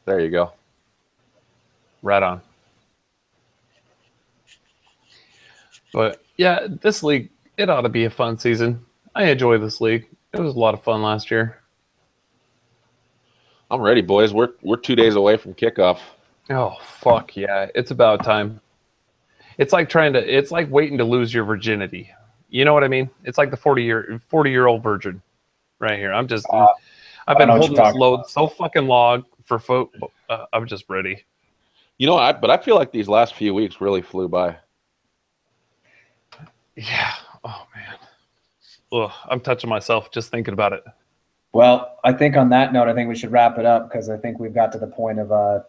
There you go. Right on. But yeah, this league, it ought to be a fun season. I enjoy this league. It was a lot of fun last year. I'm ready, boys. We're 2 days away from kickoff. Oh fuck yeah! It's about time. It's like waiting to lose your virginity. You know what I mean? It's like the 40-year-old virgin, right here. I've been holding this load so fucking long for I'm just ready. You know, but I feel like these last few weeks really flew by. Yeah. Oh man. Ugh, I'm touching myself just thinking about it. Well, I think on that note, I think we should wrap it up because I think we've got to the point of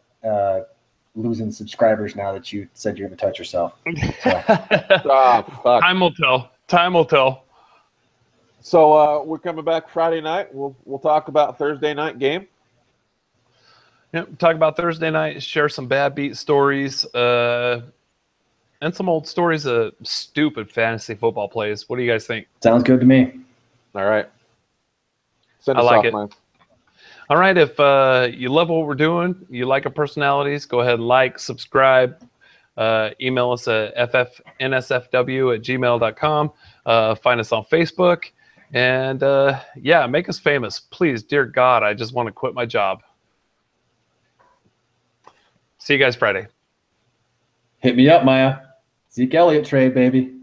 losing subscribers now that you said you're going to touch yourself. So. Fuck. Time will tell. Time will tell. So we're coming back Friday night. We'll talk about Thursday night game. Yep, talk about Thursday night, share some bad beat stories, and some old stories of stupid fantasy football plays. What do you guys think? Sounds good to me. All right. I like it. Man. All right, if you love what we're doing, you like our personalities, go ahead and like, subscribe, email us at ffnsfw@gmail.com, find us on Facebook, and yeah, make us famous. Please, dear God, I just want to quit my job. See you guys Friday. Hit me up, Maya. Zeke Elliott trade, baby.